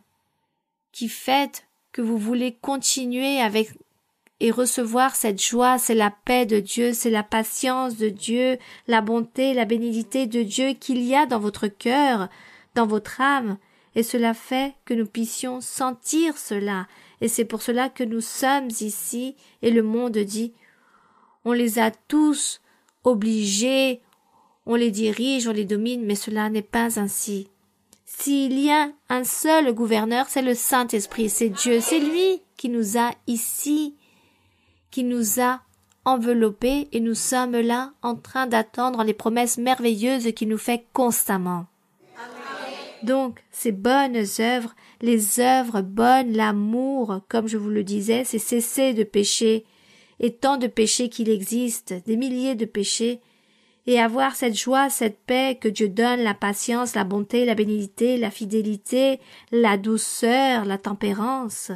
qui faites que vous voulez continuer avec et recevoir cette joie, c'est la paix de Dieu, c'est la patience de Dieu, la bonté, la bénédiction de Dieu qu'il y a dans votre cœur, dans votre âme, et cela fait que nous puissions sentir cela, et c'est pour cela que nous sommes ici, et le monde dit, on les a tous obligés, on les dirige, on les domine, mais cela n'est pas ainsi. S'il y a un seul gouverneur, c'est le Saint-Esprit, c'est Dieu, c'est lui qui nous a ici, qui nous a enveloppés et nous sommes là en train d'attendre les promesses merveilleuses qu'il nous fait constamment. Amen. Donc, ces bonnes œuvres, les œuvres bonnes, l'amour, comme je vous le disais, c'est cesser de pécher, et tant de péchés qu'il existe, des milliers de péchés, et avoir cette joie, cette paix que Dieu donne, la patience, la bonté, la bénignité, la fidélité, la douceur, la tempérance.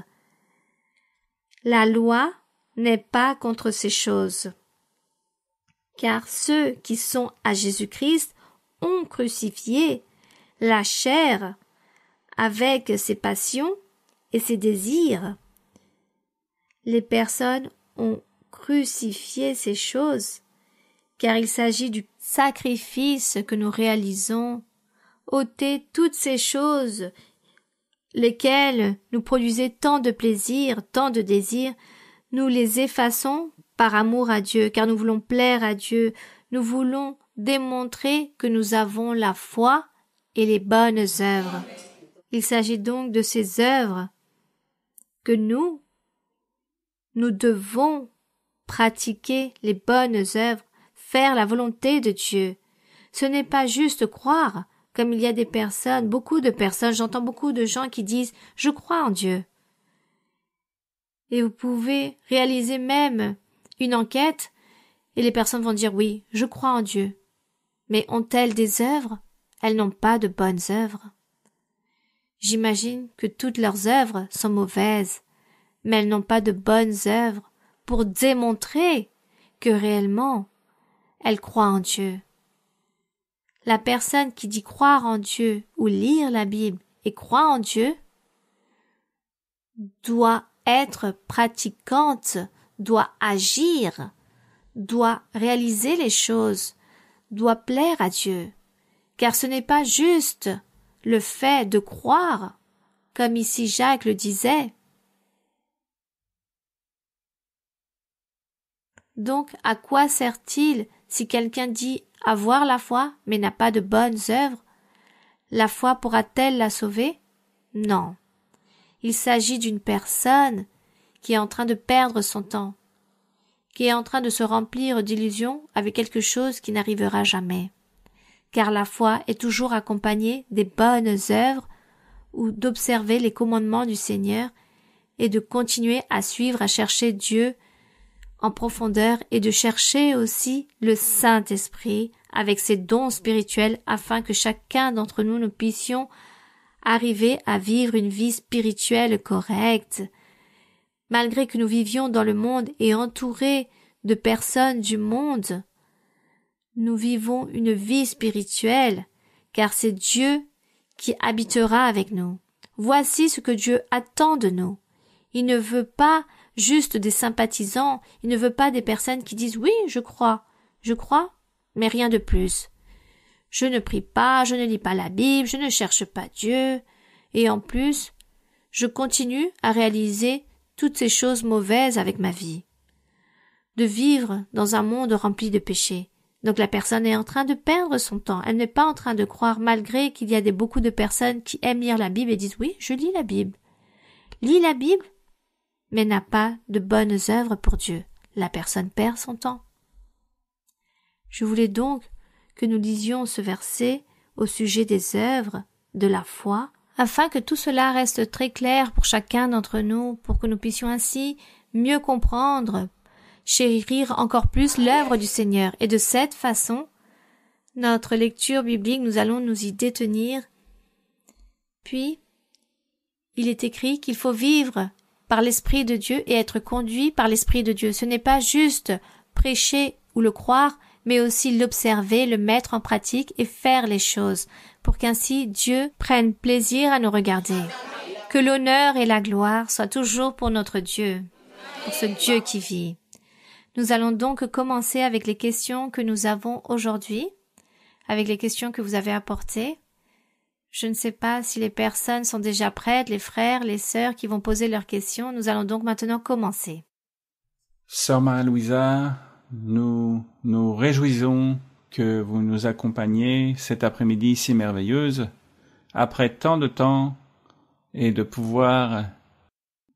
La loi n'est pas contre ces choses, car ceux qui sont à Jésus-Christ ont crucifié la chair avec ses passions et ses désirs. Les personnes ont crucifié ces choses, car il s'agit du sacrifice que nous réalisons, ôter toutes ces choses, lesquelles nous produisaient tant de plaisir, tant de désir, nous les effaçons par amour à Dieu, car nous voulons plaire à Dieu, nous voulons démontrer que nous avons la foi et les bonnes œuvres. Il s'agit donc de ces œuvres que nous devons pratiquer les bonnes œuvres, faire la volonté de Dieu. Ce n'est pas juste croire, comme il y a des personnes, beaucoup de personnes, j'entends beaucoup de gens qui disent « je crois en Dieu ». Et vous pouvez réaliser même une enquête et les personnes vont dire « oui, je crois en Dieu ». Mais ont-elles des œuvres? Elles n'ont pas de bonnes œuvres. J'imagine que toutes leurs œuvres sont mauvaises, mais elles n'ont pas de bonnes œuvres pour démontrer que réellement elles croient en Dieu. La personne qui dit croire en Dieu ou lire la Bible et croire en Dieu doit être pratiquante, doit agir, doit réaliser les choses, doit plaire à Dieu, car ce n'est pas juste le fait de croire, comme ici Jacques le disait. Donc, à quoi sert-il si quelqu'un dit avoir la foi, mais n'a pas de bonnes œuvres? La foi pourra-t-elle la sauver? Non. Il s'agit d'une personne qui est en train de perdre son temps, qui est en train de se remplir d'illusions avec quelque chose qui n'arrivera jamais. Car la foi est toujours accompagnée des bonnes œuvres ou d'observer les commandements du Seigneur et de continuer à suivre, à chercher Dieu en profondeur et de chercher aussi le Saint-Esprit avec ses dons spirituels afin que chacun d'entre nous puissions arriver à vivre une vie spirituelle correcte. Malgré que nous vivions dans le monde et entourés de personnes du monde, nous vivons une vie spirituelle, car c'est Dieu qui habitera avec nous. Voici ce que Dieu attend de nous. Il ne veut pas juste des sympathisants, il ne veut pas des personnes qui disent « oui, je crois, mais rien de plus. Je ne prie pas, je ne lis pas la Bible, je ne cherche pas Dieu, et en plus, je continue à réaliser toutes ces choses mauvaises avec ma vie. » De vivre dans un monde rempli de péchés. Donc la personne est en train de perdre son temps. Elle n'est pas en train de croire malgré qu'il y a beaucoup de personnes qui aiment lire la Bible et disent « oui, je lis la Bible. » Lis la Bible, mais n'a pas de bonnes œuvres pour Dieu. La personne perd son temps. Je voulais donc que nous lisions ce verset au sujet des œuvres, de la foi, afin que tout cela reste très clair pour chacun d'entre nous, pour que nous puissions ainsi mieux comprendre, chérir encore plus l'œuvre du Seigneur. Et de cette façon, notre lecture biblique, nous allons nous y détenir. Puis, il est écrit qu'il faut vivre par l'Esprit de Dieu et être conduit par l'Esprit de Dieu. Ce n'est pas juste prêcher ou le croire, mais aussi l'observer, le mettre en pratique et faire les choses, pour qu'ainsi Dieu prenne plaisir à nous regarder. Que l'honneur et la gloire soient toujours pour notre Dieu, pour ce Dieu qui vit. Nous allons donc commencer avec les questions que nous avons aujourd'hui, avec les questions que vous avez apportées. Je ne sais pas si les personnes sont déjà prêtes, les frères, les sœurs qui vont poser leurs questions. Nous allons donc maintenant commencer. Sœur Maria-Louisa, nous nous réjouissons que vous nous accompagniez cet après-midi si merveilleuse, après tant de temps, et de pouvoir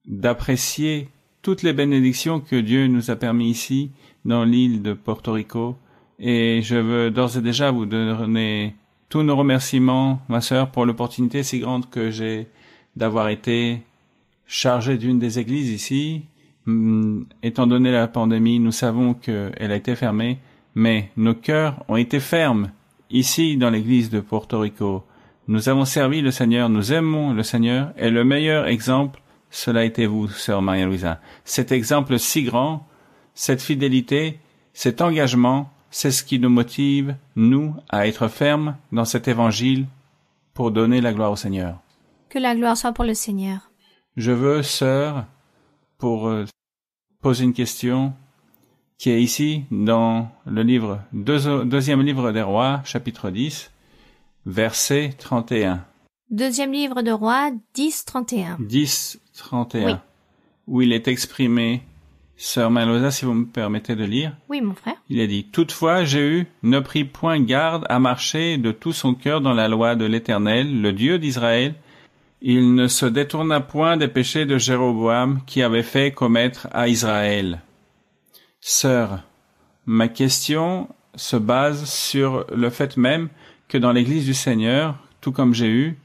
d'apprécier toutes les bénédictions que Dieu nous a permis ici, dans l'île de Porto Rico. Et je veux d'ores et déjà vous donner tous nos remerciements, ma sœur, pour l'opportunité si grande que j'ai d'avoir été chargé d'une des églises ici. Étant donné la pandémie, nous savons qu'elle a été fermée, mais nos cœurs ont été fermes ici dans l'église de Porto Rico. Nous avons servi le Seigneur, nous aimons le Seigneur, et le meilleur exemple, cela a été vous, sœur Maria-Louisa. Cet exemple si grand, cette fidélité, cet engagement, c'est ce qui nous motive, nous, à être fermes dans cet évangile pour donner la gloire au Seigneur. Que la gloire soit pour le Seigneur. Je veux, sœur, pour poser une question qui est ici dans le livre, deuxième livre des Rois, chapitre 10, verset 31. Deuxième livre de Rois, 10:31. 10:31. Oui. Où il est exprimé, sœur Maria-Louisa, si vous me permettez de lire. Oui, mon frère. Il a dit, « Toutefois, Jéhu ne prit point garde à marcher de tout son cœur dans la loi de l'Éternel, le Dieu d'Israël. Il ne se détourna point des péchés de Jéroboam qui avait fait commettre à Israël. » Sœur, ma question se base sur le fait même que dans l'Église du Seigneur, tout comme Jéhu,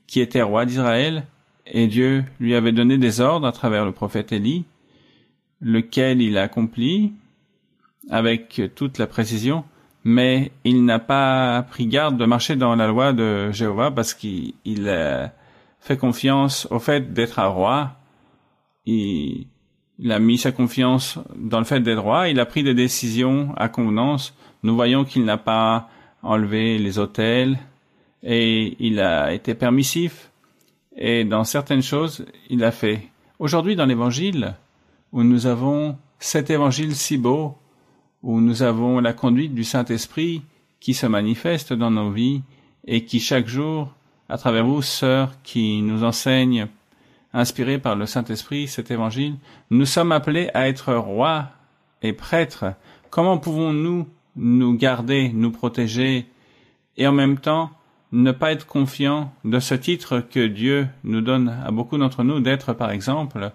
qui était roi d'Israël, et Dieu lui avait donné des ordres à travers le prophète Élie, lequel il a accompli avec toute la précision, mais il n'a pas pris garde de marcher dans la loi de Jéhovah parce qu'il a fait confiance au fait d'être un roi. Il a mis sa confiance dans le fait d'être roi. Il a pris des décisions à convenance. Nous voyons qu'il n'a pas enlevé les autels et il a été permissif. Et dans certaines choses, il a fait. Aujourd'hui, dans l'Évangile, où nous avons cet Évangile si beau, où nous avons la conduite du Saint-Esprit qui se manifeste dans nos vies et qui chaque jour à travers vous, sœurs, qui nous enseignent, inspirés par le Saint-Esprit, cet évangile. Nous sommes appelés à être rois et prêtres. Comment pouvons-nous nous garder, nous protéger et en même temps ne pas être confiants de ce titre que Dieu nous donne à beaucoup d'entre nous d'être, par exemple,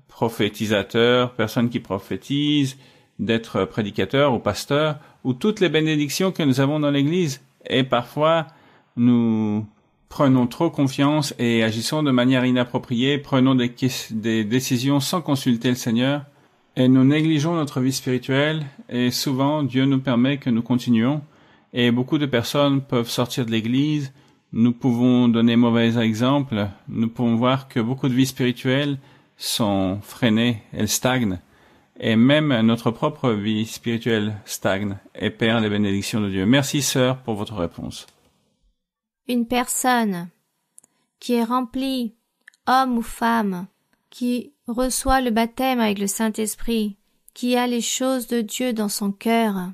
prophétisateurs, personnes qui prophétisent, d'être prédicateurs ou pasteurs, ou toutes les bénédictions que nous avons dans l'Église. Et parfois, nous prenons trop confiance et agissons de manière inappropriée, prenons des décisions sans consulter le Seigneur, et nous négligeons notre vie spirituelle, et souvent Dieu nous permet que nous continuions, et beaucoup de personnes peuvent sortir de l'Église, nous pouvons donner mauvais exemples, nous pouvons voir que beaucoup de vies spirituelles sont freinées, elles stagnent, et même notre propre vie spirituelle stagne et perd les bénédictions de Dieu. Merci, sœur, pour votre réponse. Une personne qui est remplie, homme ou femme, qui reçoit le baptême avec le Saint-Esprit, qui a les choses de Dieu dans son cœur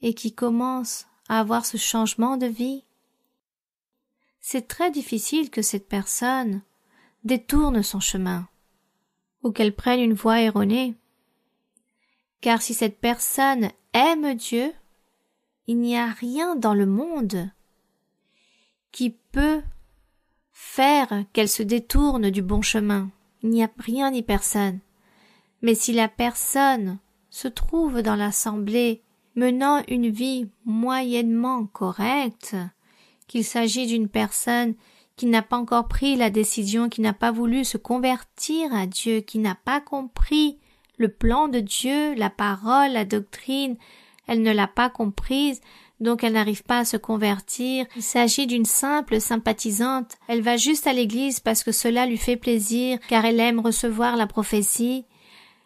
et qui commence à avoir ce changement de vie, c'est très difficile que cette personne détourne son chemin ou qu'elle prenne une voie erronée. Car si cette personne aime Dieu, il n'y a rien dans le monde qui peut faire qu'elle se détourne du bon chemin. Il n'y a rien ni personne. Mais si la personne se trouve dans l'assemblée menant une vie moyennement correcte, qu'il s'agit d'une personne qui n'a pas encore pris la décision, qui n'a pas voulu se convertir à Dieu, qui n'a pas compris le plan de Dieu, la parole, la doctrine, elle ne l'a pas comprise, donc elle n'arrive pas à se convertir. Il s'agit d'une simple sympathisante. Elle va juste à l'église parce que cela lui fait plaisir, car elle aime recevoir la prophétie.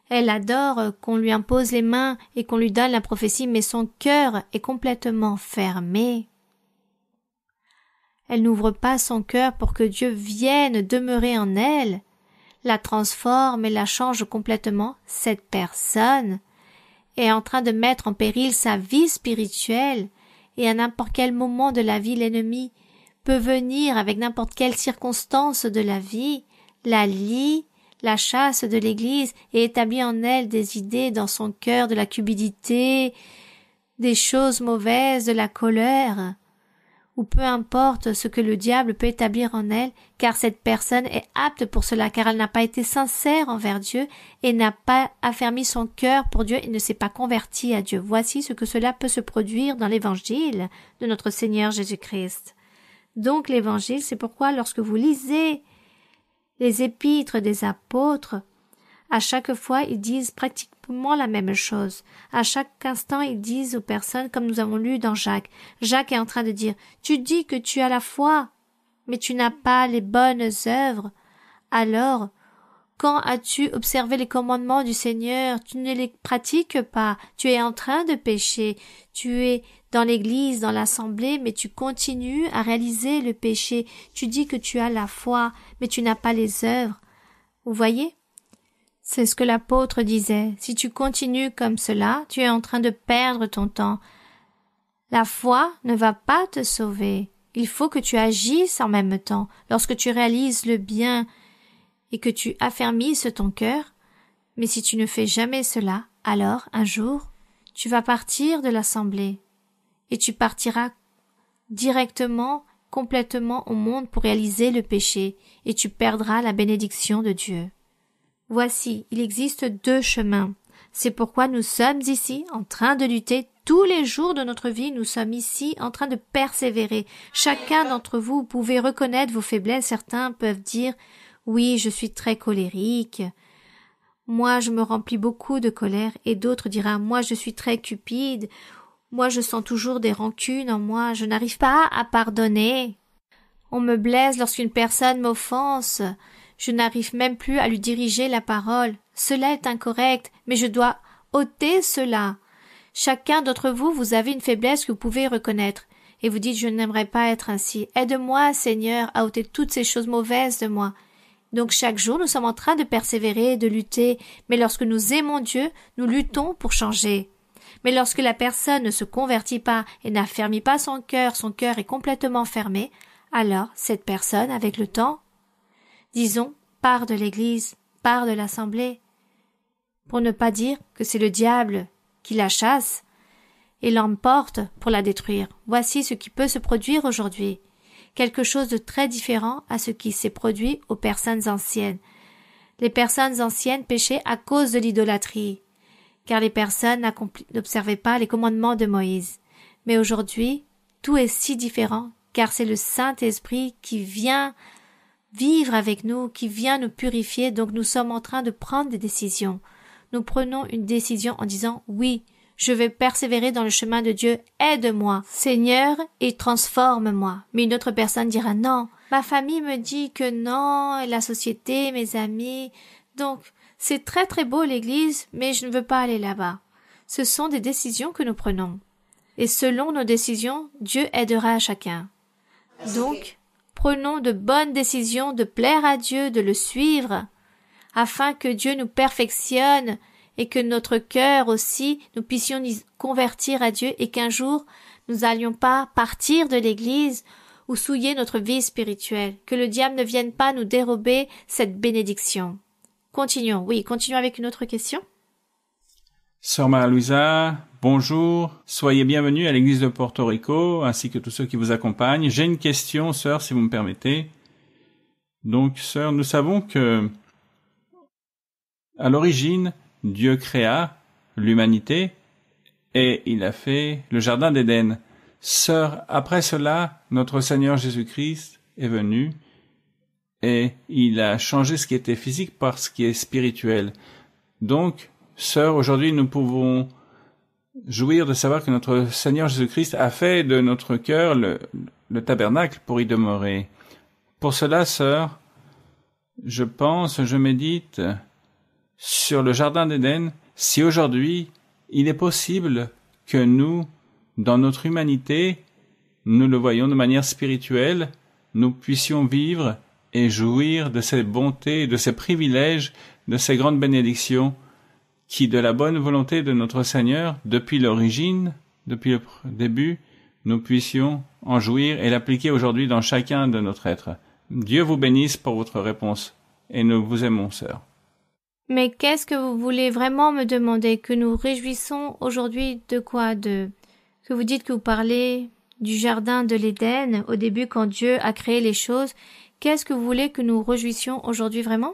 Elle adore qu'on lui impose les mains et qu'on lui donne la prophétie, mais son cœur est complètement fermé. Elle n'ouvre pas son cœur pour que Dieu vienne demeurer en elle, la transforme et la change complètement. Cette personne est en train de mettre en péril sa vie spirituelle, et à n'importe quel moment de la vie, l'ennemi peut venir avec n'importe quelle circonstance de la vie, la lie, la chasse de l'Église et établit en elle des idées dans son cœur de la cupidité, des choses mauvaises, de la colère, ou peu importe ce que le diable peut établir en elle, car cette personne est apte pour cela, car elle n'a pas été sincère envers Dieu et n'a pas affermi son cœur pour Dieu et ne s'est pas convertie à Dieu. Voici ce que cela peut se produire dans l'évangile de notre Seigneur Jésus-Christ. Donc l'évangile, c'est pourquoi lorsque vous lisez les épîtres des apôtres, à chaque fois, ils disent pratiquement la même chose. À chaque instant, ils disent aux personnes, comme nous avons lu dans Jacques. Jacques est en train de dire, tu dis que tu as la foi, mais tu n'as pas les bonnes œuvres. Alors, quand as-tu observé les commandements du Seigneur? Tu ne les pratiques pas. Tu es en train de pécher. Tu es dans l'église, dans l'assemblée, mais tu continues à réaliser le péché. Tu dis que tu as la foi, mais tu n'as pas les œuvres. Vous voyez? C'est ce que l'apôtre disait. Si tu continues comme cela, tu es en train de perdre ton temps. La foi ne va pas te sauver. Il faut que tu agisses en même temps. Lorsque tu réalises le bien et que tu affermisses ton cœur, mais si tu ne fais jamais cela, alors, un jour, tu vas partir de l'assemblée et tu partiras directement, complètement au monde pour réaliser le péché et tu perdras la bénédiction de Dieu. Voici, il existe deux chemins. C'est pourquoi nous sommes ici en train de lutter tous les jours de notre vie. Nous sommes ici en train de persévérer. Chacun d'entre vous, vous pouvez reconnaître vos faiblesses. Certains peuvent dire « Oui, je suis très colérique. Moi, je me remplis beaucoup de colère. » Et d'autres diront « Moi, je suis très cupide. Moi, je sens toujours des rancunes en moi. Je n'arrive pas à pardonner. On me blesse lorsqu'une personne m'offense. Je n'arrive même plus à lui diriger la parole. Cela est incorrect, mais je dois ôter cela. » Chacun d'entre vous, vous avez une faiblesse que vous pouvez reconnaître. Et vous dites, je n'aimerais pas être ainsi. Aide-moi, Seigneur, à ôter toutes ces choses mauvaises de moi. Donc chaque jour, nous sommes en train de persévérer, de lutter. Mais lorsque nous aimons Dieu, nous luttons pour changer. Mais lorsque la personne ne se convertit pas et n'affermit pas son cœur est complètement fermé, alors cette personne, avec le temps, disons, part de l'Église, part de l'Assemblée, pour ne pas dire que c'est le diable qui la chasse et l'emporte pour la détruire. Voici ce qui peut se produire aujourd'hui. Quelque chose de très différent à ce qui s'est produit aux personnes anciennes. Les personnes anciennes péchaient à cause de l'idolâtrie, car les personnes n'observaient pas les commandements de Moïse. Mais aujourd'hui, tout est si différent, car c'est le Saint-Esprit qui vient vivre avec nous, qui vient nous purifier, donc nous sommes en train de prendre des décisions. Nous prenons une décision en disant « Oui, je vais persévérer dans le chemin de Dieu, aide-moi, Seigneur, et transforme-moi. » Mais une autre personne dira « Non, ma famille me dit que non, et la société, mes amis, donc c'est très très beau l'Église, mais je ne veux pas aller là-bas. » Ce sont des décisions que nous prenons. Et selon nos décisions, Dieu aidera chacun. Donc, prenons de bonnes décisions de plaire à Dieu, de le suivre, afin que Dieu nous perfectionne et que notre cœur aussi, nous puissions nous convertir à Dieu et qu'un jour, nous n'allions pas partir de l'Église ou souiller notre vie spirituelle, que le diable ne vienne pas nous dérober cette bénédiction. Continuons. Oui, continuons avec une autre question. Sœur Maria-Louisa, bonjour. Soyez bienvenue à l'Église de Porto Rico, ainsi que tous ceux qui vous accompagnent. J'ai une question, sœur, si vous me permettez. Donc, sœur, nous savons que, à l'origine, Dieu créa l'humanité et il a fait le jardin d'Éden. Sœur, après cela, notre Seigneur Jésus-Christ est venu et il a changé ce qui était physique par ce qui est spirituel. Donc, sœur, aujourd'hui, nous pouvons jouir de savoir que notre Seigneur Jésus-Christ a fait de notre cœur le tabernacle pour y demeurer. Pour cela, sœur, je médite sur le jardin d'Éden, si aujourd'hui il est possible que nous, dans notre humanité, nous le voyons de manière spirituelle, nous puissions vivre et jouir de ces bontés, de ces privilèges, de ces grandes bénédictions qui, de la bonne volonté de notre Seigneur, depuis l'origine, depuis le début, nous puissions en jouir et l'appliquer aujourd'hui dans chacun de notre être. Dieu vous bénisse pour votre réponse et nous vous aimons, sœur. Mais qu'est-ce que vous voulez vraiment me demander? Que nous réjouissons aujourd'hui de quoi? Que vous dites que vous parlez du jardin de l'Éden au début quand Dieu a créé les choses. Qu'est-ce que vous voulez que nous réjouissions aujourd'hui vraiment?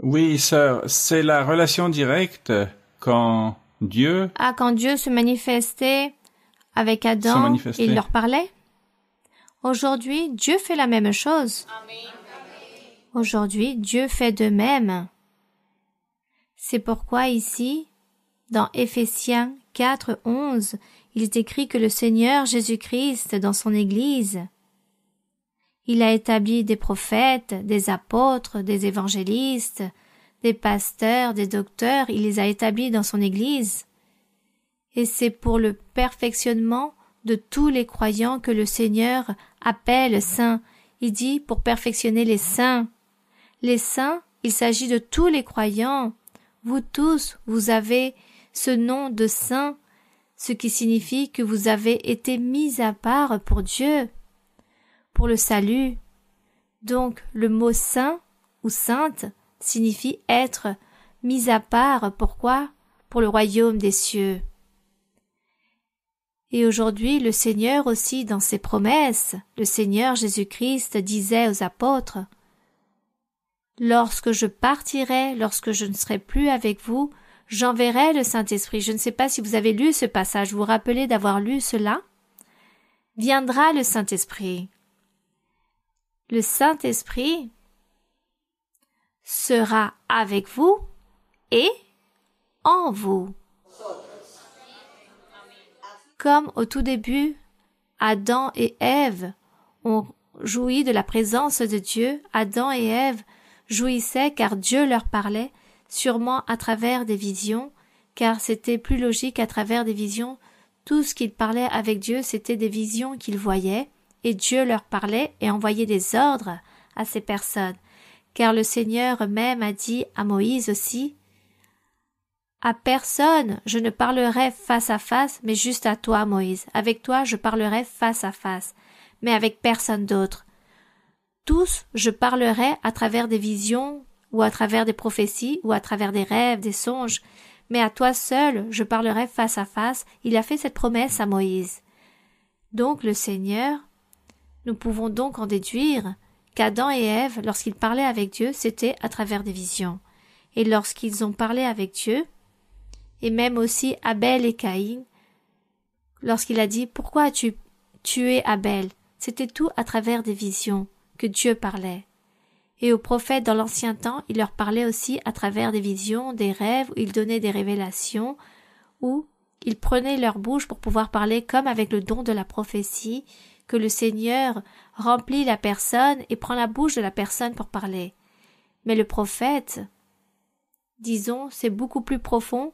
Oui, sœur, c'est la relation directe quand Dieu... quand Dieu se manifestait avec Adam, il leur parlait. Aujourd'hui, Dieu fait la même chose. Aujourd'hui, Dieu fait de même. C'est pourquoi ici, dans Éphésiens 4:11, il est écrit que le Seigneur Jésus-Christ, dans son Église, il a établi des prophètes, des apôtres, des évangélistes, des pasteurs, des docteurs, il les a établis dans son Église. Et c'est pour le perfectionnement de tous les croyants que le Seigneur appelle saints. Il dit pour perfectionner les saints. Les saints, il s'agit de tous les croyants. Vous tous, vous avez ce nom de saint, ce qui signifie que vous avez été mis à part pour Dieu, pour le salut. Donc, le mot saint ou sainte signifie être mis à part. Pourquoi? Pour le royaume des cieux. Et aujourd'hui, le Seigneur aussi, dans ses promesses, le Seigneur Jésus-Christ disait aux apôtres, « Lorsque je partirai, lorsque je ne serai plus avec vous, j'enverrai le Saint-Esprit. » Je ne sais pas si vous avez lu ce passage, vous vous rappelez d'avoir lu cela? Viendra le Saint-Esprit. Le Saint-Esprit sera avec vous et en vous. Comme au tout début, Adam et Ève ont joui de la présence de Dieu, Adam et Ève jouissaient car Dieu leur parlait, sûrement à travers des visions, car c'était plus logique à travers des visions. Tout ce qu'ils parlaient avec Dieu, c'était des visions qu'ils voyaient, et Dieu leur parlait et envoyait des ordres à ces personnes. Car le Seigneur même a dit à Moïse aussi, À personne je ne parlerai face à face, mais juste à toi, Moïse. Avec toi je parlerai face à face, mais avec personne d'autre. Tous je parlerai à travers des visions, ou à travers des prophéties, ou à travers des rêves, des songes, mais à toi seul je parlerai face à face. Il a fait cette promesse à Moïse. Donc le Seigneur, nous pouvons donc en déduire qu'Adam et Ève, lorsqu'ils parlaient avec Dieu, c'était à travers des visions. Et lorsqu'ils ont parlé avec Dieu, et même aussi Abel et Caïn, lorsqu'il a dit « Pourquoi as-tu tué Abel ?» C'était tout à travers des visions que Dieu parlait. Et aux prophètes dans l'ancien temps, il leur parlait aussi à travers des visions, des rêves, où il donnait des révélations, où ils prenaient leur bouche pour pouvoir parler comme avec le don de la prophétie, que le Seigneur remplit la personne et prend la bouche de la personne pour parler. Mais le prophète, disons, c'est beaucoup plus profond,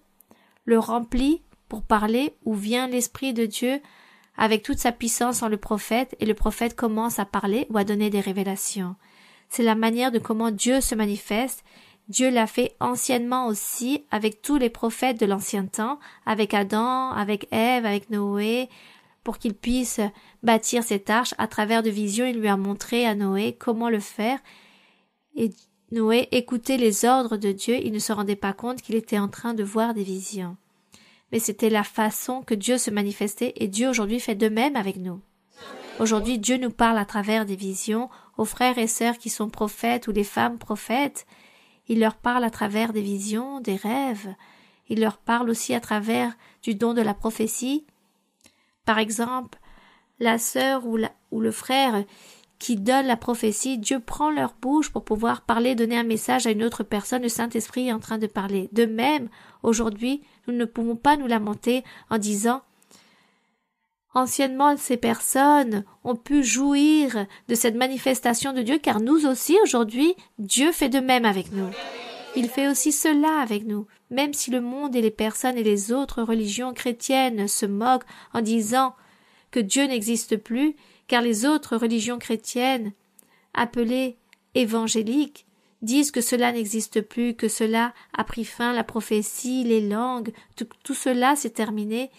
le remplit pour parler, où vient l'Esprit de Dieu avec toute sa puissance en le prophète, et le prophète commence à parler ou à donner des révélations. C'est la manière de comment Dieu se manifeste. Dieu l'a fait anciennement aussi avec tous les prophètes de l'ancien temps, avec Adam, avec Ève, avec Noé, pour qu'il puisse bâtir cette arche. À travers de visions, il lui a montré à Noé comment le faire. Et Noé écoutait les ordres de Dieu, il ne se rendait pas compte qu'il était en train de voir des visions. Mais c'était la façon que Dieu se manifestait, et Dieu aujourd'hui fait de même avec nous. Aujourd'hui, Dieu nous parle à travers des visions, aux frères et sœurs qui sont prophètes ou les femmes prophètes. Il leur parle à travers des visions, des rêves. Il leur parle aussi à travers du don de la prophétie. Par exemple, la sœur ou le frère qui donne la prophétie, Dieu prend leur bouche pour pouvoir parler, donner un message à une autre personne, le Saint-Esprit est en train de parler. De même, aujourd'hui, nous ne pouvons pas nous lamenter en disant « Anciennement, ces personnes ont pu jouir de cette manifestation de Dieu, car nous aussi, aujourd'hui, Dieu fait de même avec nous. Il fait aussi cela avec nous, même si le monde et les personnes et les autres religions chrétiennes se moquent en disant que Dieu n'existe plus, car les autres religions chrétiennes, appelées évangéliques, disent que cela n'existe plus, que cela a pris fin, la prophétie, les langues, tout cela s'est terminé,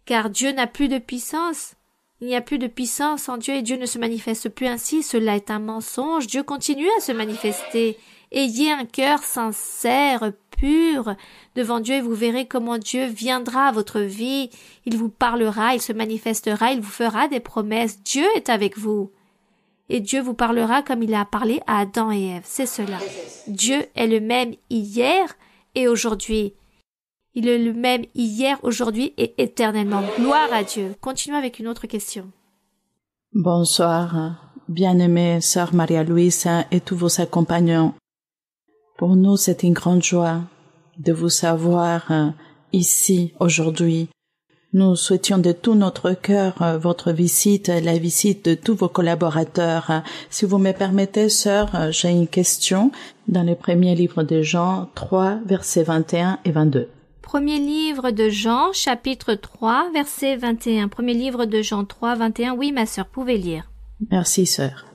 car Dieu n'a plus de puissance. Il n'y a plus de puissance en Dieu et Dieu ne se manifeste plus ainsi. Cela est un mensonge. Dieu continue à se manifester. Ayez un cœur sincère, pur, devant Dieu et vous verrez comment Dieu viendra à votre vie. Il vous parlera, il se manifestera, il vous fera des promesses. Dieu est avec vous. Et Dieu vous parlera comme il a parlé à Adam et Ève. C'est cela. Dieu est le même hier et aujourd'hui. Il est le même hier, aujourd'hui et éternellement. Gloire à Dieu. Continuons avec une autre question. Bonsoir, bien-aimée sœur Maria-Louise et tous vos accompagnants. Pour nous, c'est une grande joie de vous savoir ici aujourd'hui. Nous souhaitions de tout notre cœur votre visite, la visite de tous vos collaborateurs. Si vous me permettez, sœur, j'ai une question dans le premier livre de Jean 3, versets 21 et 22. Premier livre de Jean, chapitre 3, verset 21. Premier livre de Jean 3, 21. Oui, ma sœur, pouvez lire. Merci, sœur.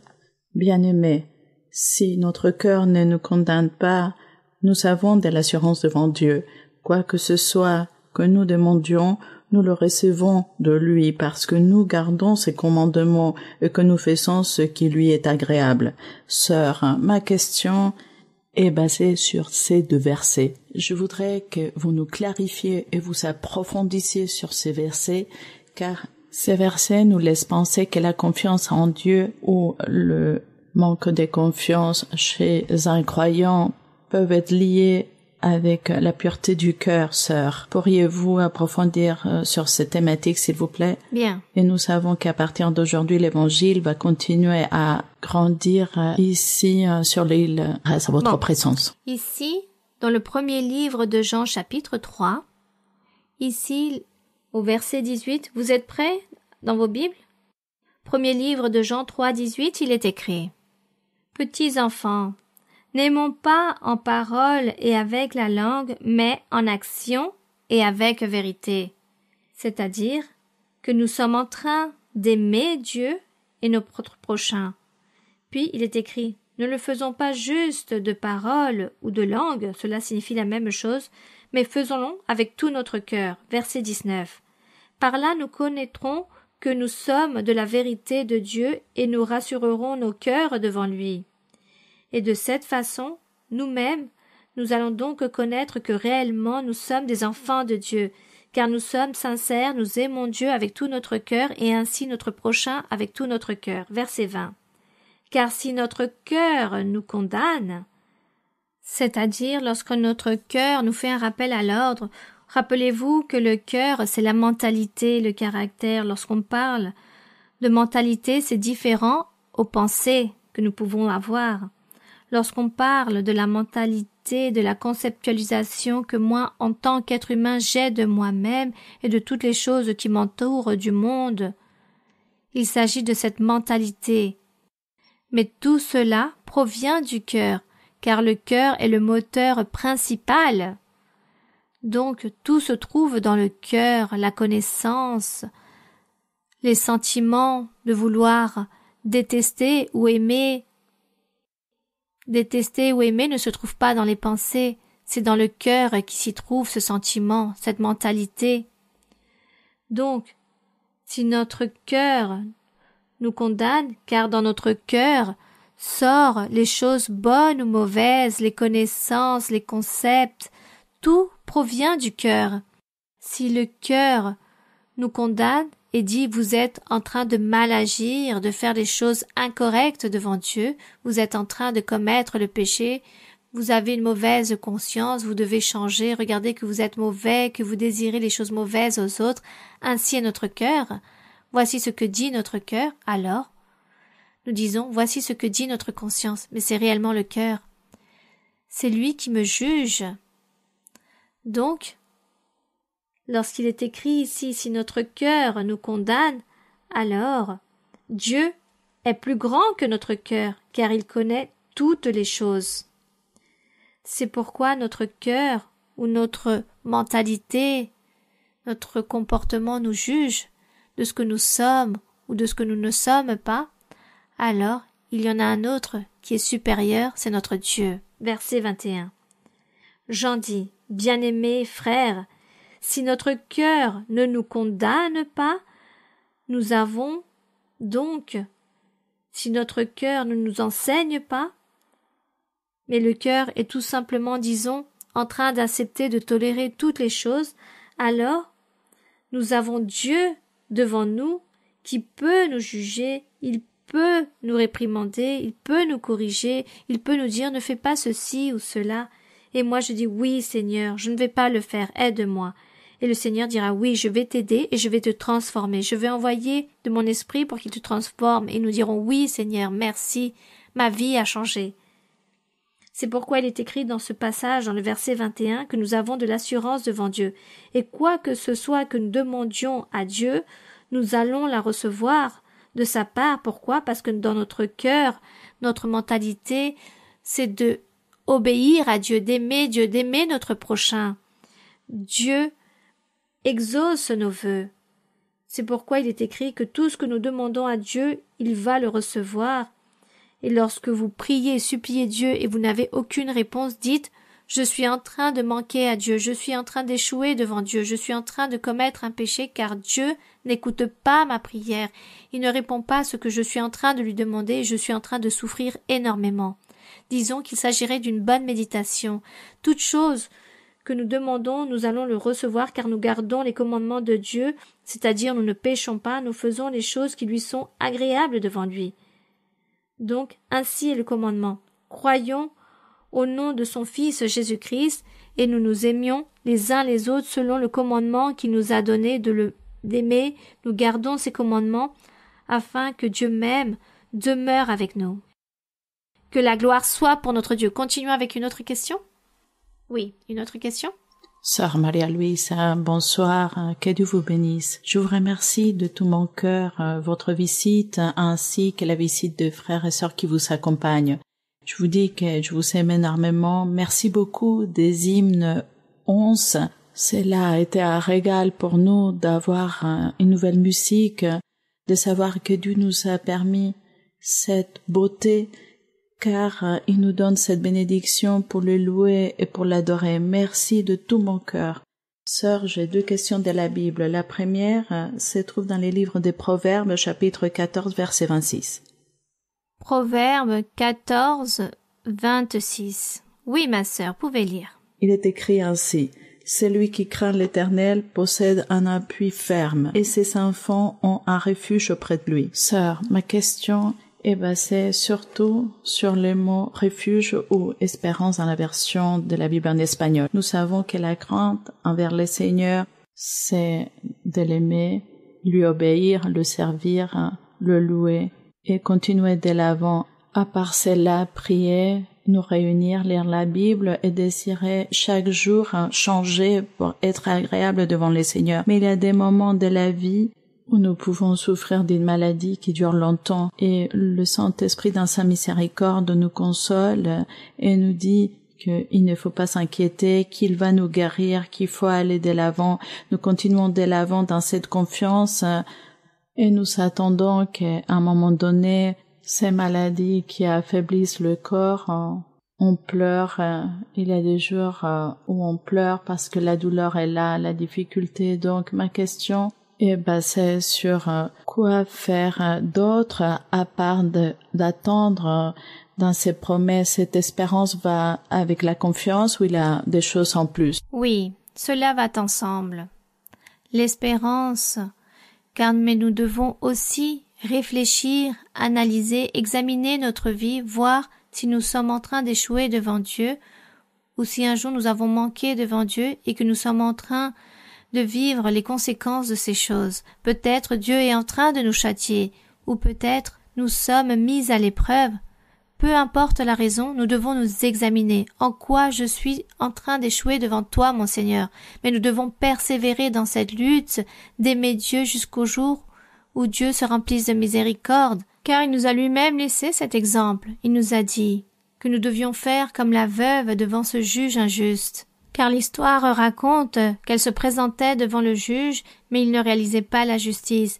Bien-aimée, si notre cœur ne nous condamne pas, nous avons de l'assurance devant Dieu. Quoi que ce soit que nous demandions, nous le recevons de lui parce que nous gardons ses commandements et que nous faisons ce qui lui est agréable. Sœur, ma question est basée sur ces deux versets. Je voudrais que vous nous clarifiez et vous approfondissiez sur ces versets, car ces versets nous laissent penser que la confiance en Dieu ou le manque de confiance chez un croyant peuvent être liés avec la pureté du cœur, sœur. Pourriez-vous approfondir sur cette thématique, s'il vous plaît? Bien. Et nous savons qu'à partir d'aujourd'hui, l'Évangile va continuer à grandir ici sur l'île grâce à votre présence. Ici, dans le premier livre de Jean, chapitre 3, ici, au verset 18, vous êtes prêts dans vos Bibles? Premier livre de Jean 3, 18, il est écrit « Petits enfants, n'aimons pas en parole et avec la langue, mais en action et avec vérité. » C'est-à-dire que nous sommes en train d'aimer Dieu et notre prochain. Puis il est écrit « Ne le faisons pas juste de parole ou de langue », cela signifie la même chose, mais faisons-le avec tout notre cœur. Verset 19. Par là nous connaîtrons que nous sommes de la vérité de Dieu et nous rassurerons nos cœurs devant lui. Et de cette façon, nous-mêmes, nous allons donc connaître que réellement nous sommes des enfants de Dieu, car nous sommes sincères, nous aimons Dieu avec tout notre cœur et ainsi notre prochain avec tout notre cœur. Verset 20. Car si notre cœur nous condamne, c'est-à-dire lorsque notre cœur nous fait un rappel à l'ordre, rappelez-vous que le cœur, c'est la mentalité, le caractère. Lorsqu'on parle de mentalité, c'est différent aux pensées que nous pouvons avoir. Lorsqu'on parle de la mentalité, de la conceptualisation que moi, en tant qu'être humain, j'ai de moi-même et de toutes les choses qui m'entourent du monde, il s'agit de cette mentalité. Mais tout cela provient du cœur, car le cœur est le moteur principal. Donc tout se trouve dans le cœur, la connaissance, les sentiments de vouloir détester ou aimer. Détester ou aimer ne se trouve pas dans les pensées, c'est dans le cœur qui s'y trouve ce sentiment, cette mentalité. Donc, si notre cœur nous condamne, car dans notre cœur sort les choses bonnes ou mauvaises, les connaissances, les concepts, tout provient du cœur. Si le cœur nous condamne et dit « vous êtes en train de mal agir, de faire des choses incorrectes devant Dieu, vous êtes en train de commettre le péché, vous avez une mauvaise conscience, vous devez changer, regardez que vous êtes mauvais, que vous désirez les choses mauvaises aux autres, ainsi est notre cœur. Voici ce que dit notre cœur, alors nous disons « voici ce que dit notre conscience », mais c'est réellement le cœur. C'est lui qui me juge. Donc, lorsqu'il est écrit ici « si notre cœur nous condamne », alors Dieu est plus grand que notre cœur, car il connaît toutes les choses. C'est pourquoi notre cœur ou notre mentalité, notre comportement nous juge de ce que nous sommes ou de ce que nous ne sommes pas. Alors, il y en a un autre qui est supérieur, c'est notre Dieu. Verset 21. Jean dit, « Bien-aimés frères, si notre cœur ne nous condamne pas, nous avons donc, si notre cœur ne nous enseigne pas, mais le cœur est tout simplement, disons, en train d'accepter de tolérer toutes les choses, alors nous avons Dieu devant nous qui peut nous juger, il peut nous réprimander, il peut nous corriger, il peut nous dire ne fais pas ceci ou cela. Et moi je dis oui Seigneur, je ne vais pas le faire, aide-moi. Et le Seigneur dira oui, je vais t'aider et je vais te transformer. Je vais envoyer de mon esprit pour qu'il te transforme. Et nous dirons oui Seigneur, merci, ma vie a changé. C'est pourquoi il est écrit dans ce passage, dans le verset 21, que nous avons de l'assurance devant Dieu. Et quoi que ce soit que nous demandions à Dieu, nous allons la recevoir de sa part. Pourquoi? Parce que dans notre cœur, notre mentalité, c'est de obéir à Dieu, d'aimer notre prochain. Dieu exauce nos vœux. C'est pourquoi il est écrit que tout ce que nous demandons à Dieu, il va le recevoir. Et lorsque vous priez et suppliez Dieu et vous n'avez aucune réponse, dites « Je suis en train de manquer à Dieu, je suis en train d'échouer devant Dieu, je suis en train de commettre un péché car Dieu n'écoute pas ma prière. Il ne répond pas à ce que je suis en train de lui demander et je suis en train de souffrir énormément. » Disons qu'il s'agirait d'une bonne méditation. Toute chose que nous demandons, nous allons le recevoir car nous gardons les commandements de Dieu, c'est-à-dire nous ne péchons pas, nous faisons les choses qui lui sont agréables devant lui. Donc, ainsi est le commandement. Croyons au nom de son Fils Jésus-Christ et nous nous aimions les uns les autres selon le commandement qu'il nous a donné d'aimer. Nous gardons ces commandements afin que Dieu même demeure avec nous. Que la gloire soit pour notre Dieu. Continuons avec une autre question? Oui, une autre question? Sœur Maria-Louisa, bonsoir, que Dieu vous bénisse. Je vous remercie de tout mon cœur votre visite ainsi que la visite de frères et sœurs qui vous accompagnent. Je vous dis que je vous aime énormément. Merci beaucoup des hymnes 11. Cela a été un régal pour nous d'avoir une nouvelle musique, de savoir que Dieu nous a permis cette beauté car il nous donne cette bénédiction pour le louer et pour l'adorer. Merci de tout mon cœur. Sœur, j'ai 2 questions de la Bible. La première se trouve dans les livres des Proverbes, chapitre 14, verset 26. Proverbe 14, 26. Oui, ma sœur, pouvez lire. Il est écrit ainsi: Celui qui craint l'Éternel possède un appui ferme, et ses enfants ont un refuge auprès de lui. Sœur, ma question est basée surtout sur les mots refuge ou espérance dans la version de la Bible en espagnol. Nous savons que la crainte envers le Seigneur, c'est de l'aimer, lui obéir, le servir, le louer et continuer de l'avant. À part cela, prier, nous réunir, lire la Bible et désirer chaque jour changer pour être agréable devant le Seigneur. Mais il y a des moments de la vie où nous pouvons souffrir d'une maladie qui dure longtemps et le Saint-Esprit dans sa miséricorde nous console et nous dit qu'il ne faut pas s'inquiéter, qu'il va nous guérir, qu'il faut aller de l'avant. Nous continuons de l'avant dans cette confiance et nous attendons qu'à un moment donné, ces maladies qui affaiblissent le corps, on pleure. Il y a des jours où on pleure parce que la douleur est là, la difficulté. Donc ma question est basée sur quoi faire d'autre à part d'attendre dans ces promesses. Cette espérance va avec la confiance ou il y a des choses en plus? Oui, cela va ensemble. L'espérance, mais nous devons aussi réfléchir, analyser, examiner notre vie, voir si nous sommes en train d'échouer devant Dieu ou si un jour nous avons manqué devant Dieu et que nous sommes en train de vivre les conséquences de ces choses. Peut-être Dieu est en train de nous châtier ou peut-être nous sommes mis à l'épreuve. Peu importe la raison, nous devons nous examiner. En quoi je suis en train d'échouer devant toi, mon Seigneur? Mais nous devons persévérer dans cette lutte, d'aimer Dieu jusqu'au jour où Dieu se remplisse de miséricorde, car il nous a lui-même laissé cet exemple. Il nous a dit que nous devions faire comme la veuve devant ce juge injuste. Car l'histoire raconte qu'elle se présentait devant le juge, mais il ne réalisait pas la justice.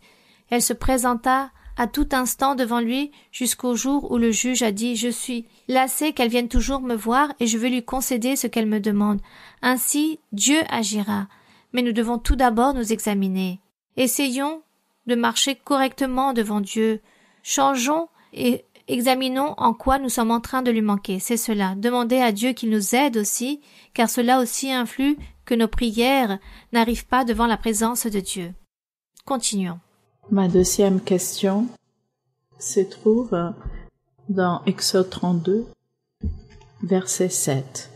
Elle se présenta à tout instant devant lui jusqu'au jour où le juge a dit « Je suis lassé qu'elle vienne toujours me voir et je veux lui concéder ce qu'elle me demande. Ainsi, Dieu agira. » Mais nous devons tout d'abord nous examiner. Essayons de marcher correctement devant Dieu. Changeons et examinons en quoi nous sommes en train de lui manquer. C'est cela. Demandez à Dieu qu'il nous aide aussi, car cela aussi influe que nos prières n'arrivent pas devant la présence de Dieu. Continuons. Ma deuxième question se trouve dans Exode 32, verset 7.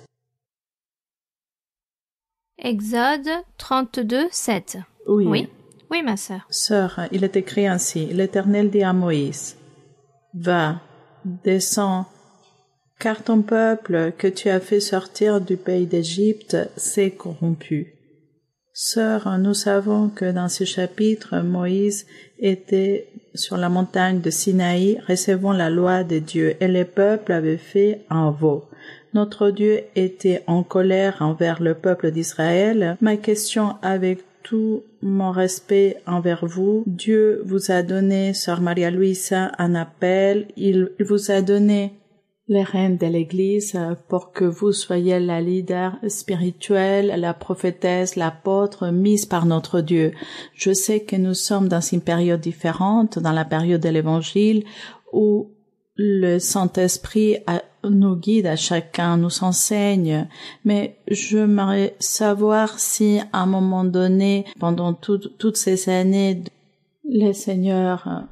Exode 32, 7. Oui. Oui, ma sœur. Sœur, il est écrit ainsi: L'Éternel dit à Moïse: Va, descends, car ton peuple que tu as fait sortir du pays d'Égypte s'est corrompu. Sœur, nous savons que dans ce chapitre, Moïse était sur la montagne de Sinaï, recevant la loi de Dieu, et le peuple avait fait un veau. Notre Dieu était en colère envers le peuple d'Israël. Ma question, avec tout mon respect envers vous, Dieu vous a donné, Sœur Maria Luisa, un appel. Il vous a donné les reines de l'Église pour que vous soyez la leader spirituelle, la prophétesse, l'apôtre mise par notre Dieu. Je sais que nous sommes dans une période différente, dans la période de l'Évangile, où le Saint-Esprit nous guide à chacun, nous enseigne, mais j'aimerais savoir si à un moment donné, pendant toutes ces années, le Seigneur,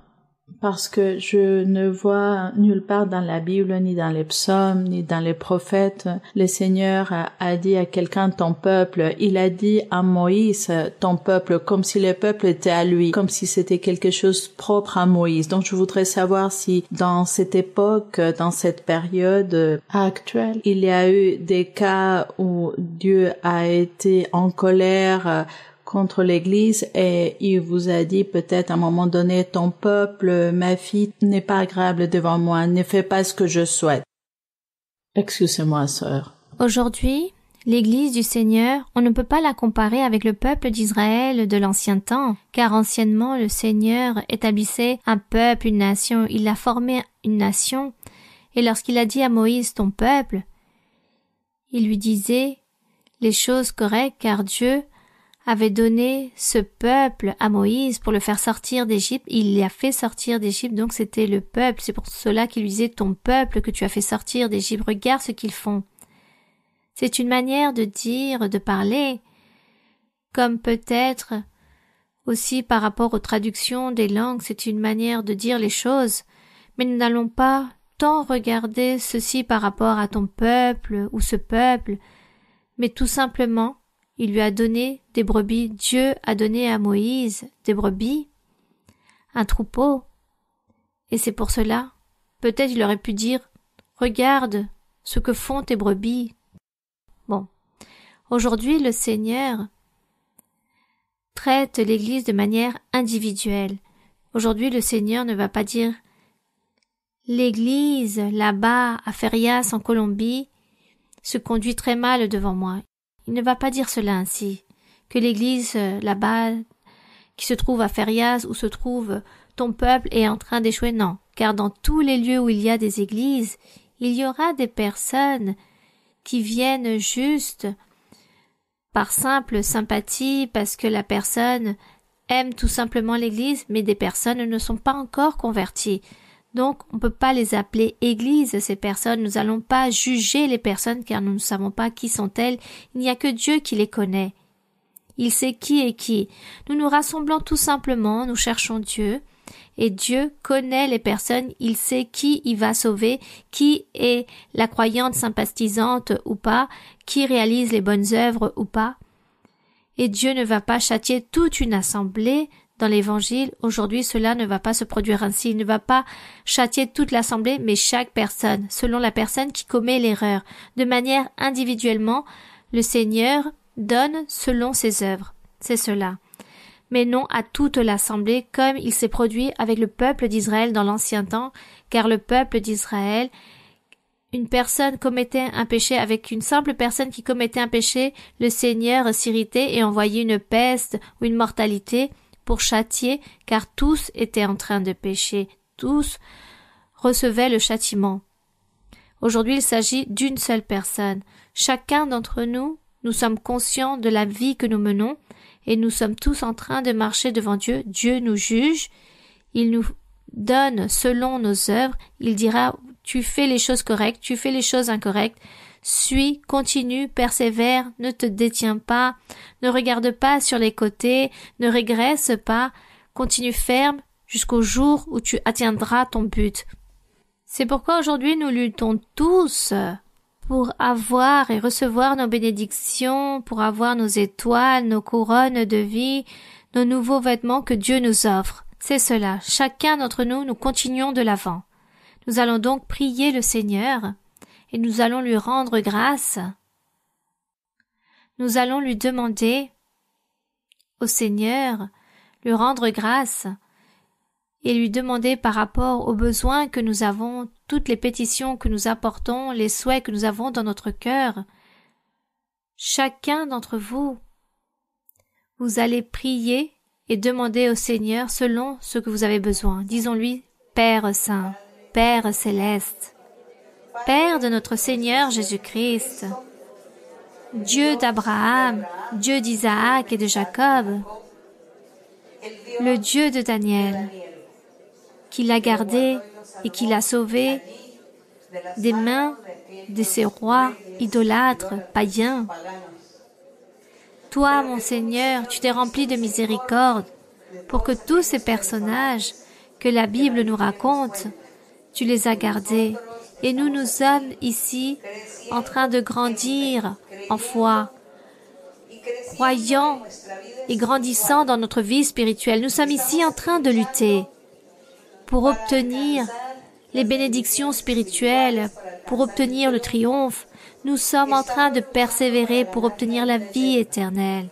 parce que je ne vois nulle part dans la Bible, ni dans les psaumes, ni dans les prophètes, le Seigneur a dit à quelqu'un ton peuple. Il a dit à Moïse ton peuple, comme si le peuple était à lui, comme si c'était quelque chose propre à Moïse. Donc je voudrais savoir si dans cette époque, dans cette période actuelle, il y a eu des cas où Dieu a été en colère contre l'Église et il vous a dit peut-être à un moment donné, ton peuple, ma fille, n'est pas agréable devant moi, ne fait pas ce que je souhaite. Excusez-moi, sœur. Aujourd'hui, l'Église du Seigneur, on ne peut pas la comparer avec le peuple d'Israël de l'ancien temps, car anciennement le Seigneur établissait un peuple, une nation, il a formé une nation, Et lorsqu'il a dit à Moïse, ton peuple, il lui disait les choses correctes car Dieu avait donné ce peuple à Moïse pour le faire sortir d'Égypte. Il l'a fait sortir d'Égypte, donc c'était le peuple. C'est pour cela qu'il lui disait ton peuple que tu as fait sortir d'Égypte. Regarde ce qu'ils font. C'est une manière de dire, de parler, comme peut-être aussi par rapport aux traductions des langues, c'est une manière de dire les choses. Mais nous n'allons pas tant regarder ceci par rapport à ton peuple ou ce peuple, mais tout simplement, il lui a donné des brebis. Dieu a donné à Moïse des brebis, un troupeau. Et c'est pour cela, peut-être il aurait pu dire, regarde ce que font tes brebis. Bon, aujourd'hui le Seigneur traite l'Église de manière individuelle. Aujourd'hui le Seigneur ne va pas dire l'Église là-bas à Ferias en Colombie se conduit très mal devant moi. Il ne va pas dire cela ainsi, que l'Église là-bas qui se trouve à Ferias où se trouve ton peuple est en train d'échouer. Non, car dans tous les lieux où il y a des églises, il y aura des personnes qui viennent juste par simple sympathie, parce que la personne aime tout simplement l'Église, mais des personnes ne sont pas encore converties. Donc, on ne peut pas les appeler église, ces personnes. Nous n'allons pas juger les personnes car nous ne savons pas qui sont-elles. Il n'y a que Dieu qui les connaît. Il sait qui est qui. Nous nous rassemblons tout simplement, nous cherchons Dieu. Et Dieu connaît les personnes, il sait qui il va sauver, qui est la croyante sympathisante ou pas, qui réalise les bonnes œuvres ou pas. Et Dieu ne va pas châtier toute une assemblée. Dans l'Évangile, aujourd'hui, cela ne va pas se produire ainsi. Il ne va pas châtier toute l'assemblée, mais chaque personne, selon la personne qui commet l'erreur. De manière individuellement, le Seigneur donne selon ses œuvres. C'est cela. Mais non à toute l'assemblée, comme il s'est produit avec le peuple d'Israël dans l'ancien temps, car le peuple d'Israël, une personne commettait un péché, avec une simple personne qui commettait un péché, le Seigneur s'irritait et envoyait une peste ou une mortalité pour châtier, car tous étaient en train de pécher, tous recevaient le châtiment. Aujourd'hui, il s'agit d'une seule personne. Chacun d'entre nous, nous sommes conscients de la vie que nous menons, et nous sommes tous en train de marcher devant Dieu. Dieu nous juge, il nous donne selon nos œuvres, il dira, tu fais les choses correctes, tu fais les choses incorrectes, suis, continue, persévère, ne te détiens pas, ne regarde pas sur les côtés, ne régresse pas, continue ferme jusqu'au jour où tu atteindras ton but. C'est pourquoi aujourd'hui nous luttons tous pour avoir et recevoir nos bénédictions, pour avoir nos étoiles, nos couronnes de vie, nos nouveaux vêtements que Dieu nous offre. C'est cela. Chacun d'entre nous, nous continuons de l'avant. Nous allons donc prier le Seigneur et nous allons lui rendre grâce. Nous allons lui demander au Seigneur, lui rendre grâce et lui demander par rapport aux besoins que nous avons, toutes les pétitions que nous apportons, les souhaits que nous avons dans notre cœur. Chacun d'entre vous, vous allez prier et demander au Seigneur selon ce que vous avez besoin. Disons-lui, Père Saint, Père Céleste, Père de notre Seigneur Jésus-Christ, Dieu d'Abraham, Dieu d'Isaac et de Jacob, le Dieu de Daniel, qui l'a gardé et qui l'a sauvé des mains de ces rois idolâtres, païens. Toi, mon Seigneur, tu t'es rempli de miséricorde pour que tous ces personnages que la Bible nous raconte, tu les as gardés. Et nous sommes ici en train de grandir en foi, croyant et grandissant dans notre vie spirituelle. Nous sommes ici en train de lutter pour obtenir les bénédictions spirituelles, pour obtenir le triomphe. Nous sommes en train de persévérer pour obtenir la vie éternelle.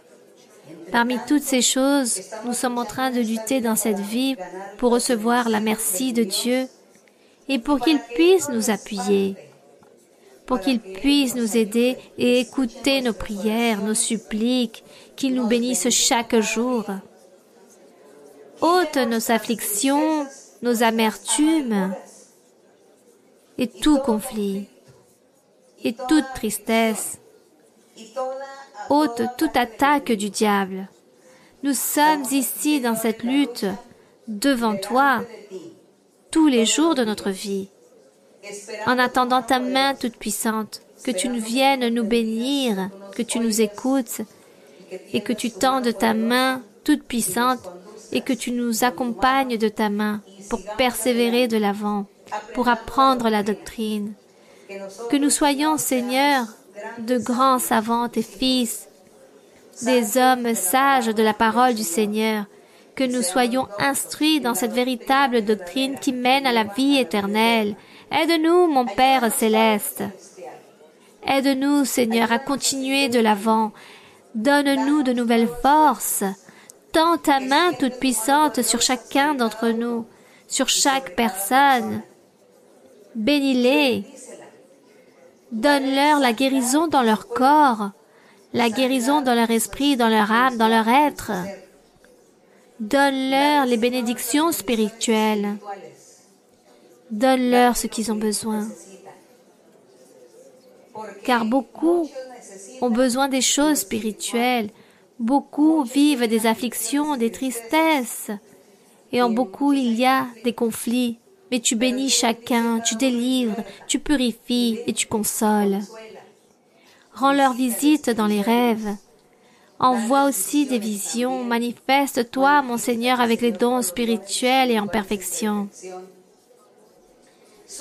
Parmi toutes ces choses, nous sommes en train de lutter dans cette vie pour recevoir la merci de Dieu et pour qu'il puisse nous appuyer, pour qu'il puisse nous aider et écouter nos prières, nos suppliques, qu'il nous bénisse chaque jour. Ôte nos afflictions, nos amertumes, et tout conflit, et toute tristesse. Ôte toute attaque du diable. Nous sommes ici dans cette lutte devant toi tous les jours de notre vie, en attendant ta main toute puissante, que tu viennes nous bénir, que tu nous écoutes et que tu tendes ta main toute puissante et que tu nous accompagnes de ta main pour persévérer de l'avant, pour apprendre la doctrine. Que nous soyons, Seigneur, de grands savants et fils, des hommes sages de la parole du Seigneur, que nous soyons instruits dans cette véritable doctrine qui mène à la vie éternelle. Aide-nous, mon Père céleste. Aide-nous, Seigneur, à continuer de l'avant. Donne-nous de nouvelles forces. Tends ta main toute puissante sur chacun d'entre nous, sur chaque personne. Bénis-les. Donne-leur la guérison dans leur corps, la guérison dans leur esprit, dans leur âme, dans leur être. Donne-leur les bénédictions spirituelles. Donne-leur ce qu'ils ont besoin. Car beaucoup ont besoin des choses spirituelles. Beaucoup vivent des afflictions, des tristesses. Et en beaucoup, il y a des conflits. Mais tu bénis chacun, tu délivres, tu purifies et tu consoles. Rends-leur visite dans les rêves. Envoie aussi des visions. Manifeste-toi, mon Seigneur, avec les dons spirituels et en perfection.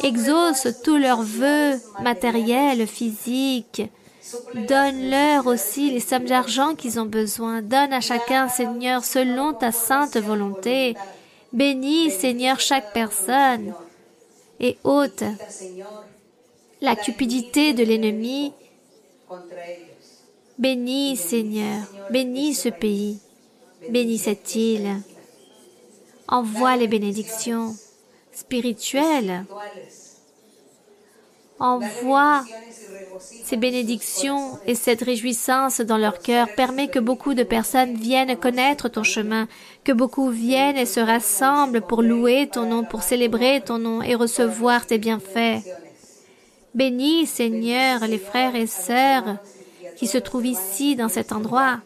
Exauce tous leurs vœux matériels, physiques. Donne-leur aussi les sommes d'argent qu'ils ont besoin. Donne à chacun, Seigneur, selon ta sainte volonté. Bénis, Seigneur, chaque personne et ôte la cupidité de l'ennemi. Bénis, Seigneur, bénis ce pays, bénis cette île. Envoie les bénédictions spirituelles. Envoie ces bénédictions et cette réjouissance dans leur cœur. Permets que beaucoup de personnes viennent connaître ton chemin, que beaucoup viennent et se rassemblent pour louer ton nom, pour célébrer ton nom et recevoir tes bienfaits. Bénis, Seigneur, les frères et sœurs qui se trouvent ici dans cet endroit.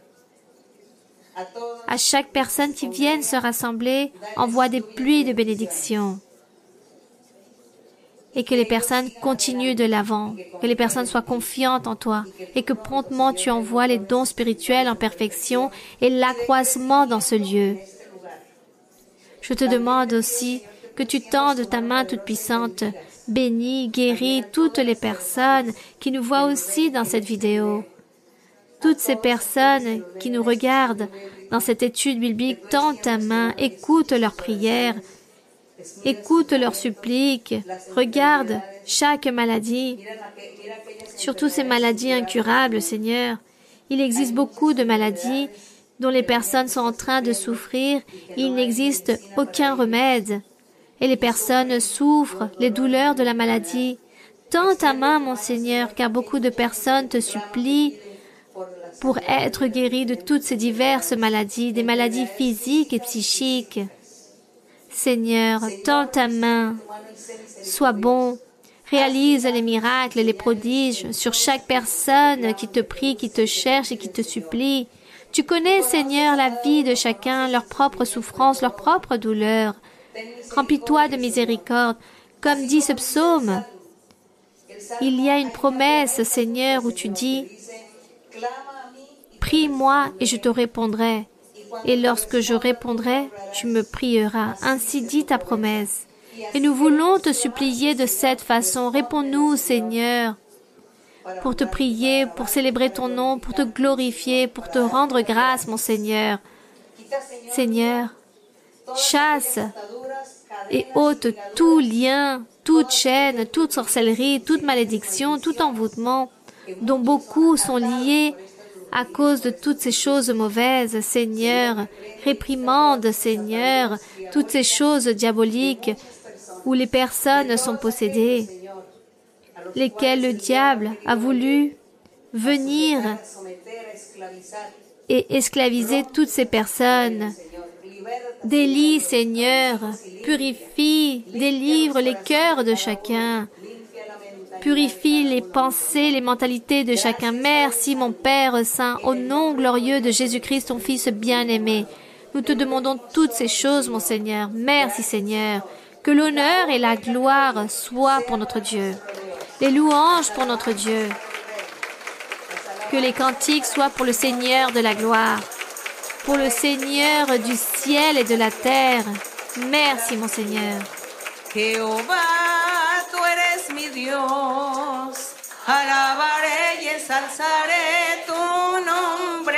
À chaque personne qui vienne se rassembler, envoie des pluies de bénédictions. Et que les personnes continuent de l'avant, que les personnes soient confiantes en toi, et que promptement tu envoies les dons spirituels en perfection et l'accroissement dans ce lieu. Je te demande aussi que tu tendes ta main toute puissante, bénis, guéris toutes les personnes qui nous voient aussi dans cette vidéo. Toutes ces personnes qui nous regardent dans cette étude biblique, tends ta main, écoute leurs prières, écoute leurs suppliques, regarde chaque maladie, surtout ces maladies incurables, Seigneur. Il existe beaucoup de maladies dont les personnes sont en train de souffrir, il n'existe aucun remède, et les personnes souffrent les douleurs de la maladie. Tends ta main, mon Seigneur, car beaucoup de personnes te supplient pour être guéries de toutes ces diverses maladies, des maladies physiques et psychiques. Seigneur, tends ta main, sois bon, réalise les miracles et les prodiges sur chaque personne qui te prie, qui te cherche et qui te supplie. Tu connais, Seigneur, la vie de chacun, leurs propres souffrances, leurs propres douleurs. Remplis-toi de miséricorde, comme dit ce psaume. Il y a une promesse, Seigneur, où tu dis « Prie-moi et je te répondrai. » Et lorsque je répondrai, tu me prieras. Ainsi dit ta promesse. Et nous voulons te supplier de cette façon. Réponds-nous, Seigneur, pour te prier, pour célébrer ton nom, pour te glorifier, pour te rendre grâce, mon Seigneur. Seigneur, chasse et ôte tout lien, toute chaîne, toute sorcellerie, toute malédiction, tout envoûtement, dont beaucoup sont liés à cause de toutes ces choses mauvaises, Seigneur. Réprimande, Seigneur, toutes ces choses diaboliques où les personnes sont possédées, lesquelles le diable a voulu venir et esclaviser toutes ces personnes. Délie, Seigneur, purifie, délivre les cœurs de chacun. Purifie les pensées, les mentalités de chacun. Merci, mon Père Saint, au nom glorieux de Jésus-Christ, ton Fils bien-aimé. Nous te demandons toutes ces choses, mon Seigneur. Merci, Seigneur. Que l'honneur et la gloire soient pour notre Dieu. Les louanges pour notre Dieu. Que les cantiques soient pour le Seigneur de la gloire. Pour le Seigneur du ciel et de la terre. Merci, mon Seigneur. Jehová, tú eres mi Dios, alabaré y ensalzaré tu nombre.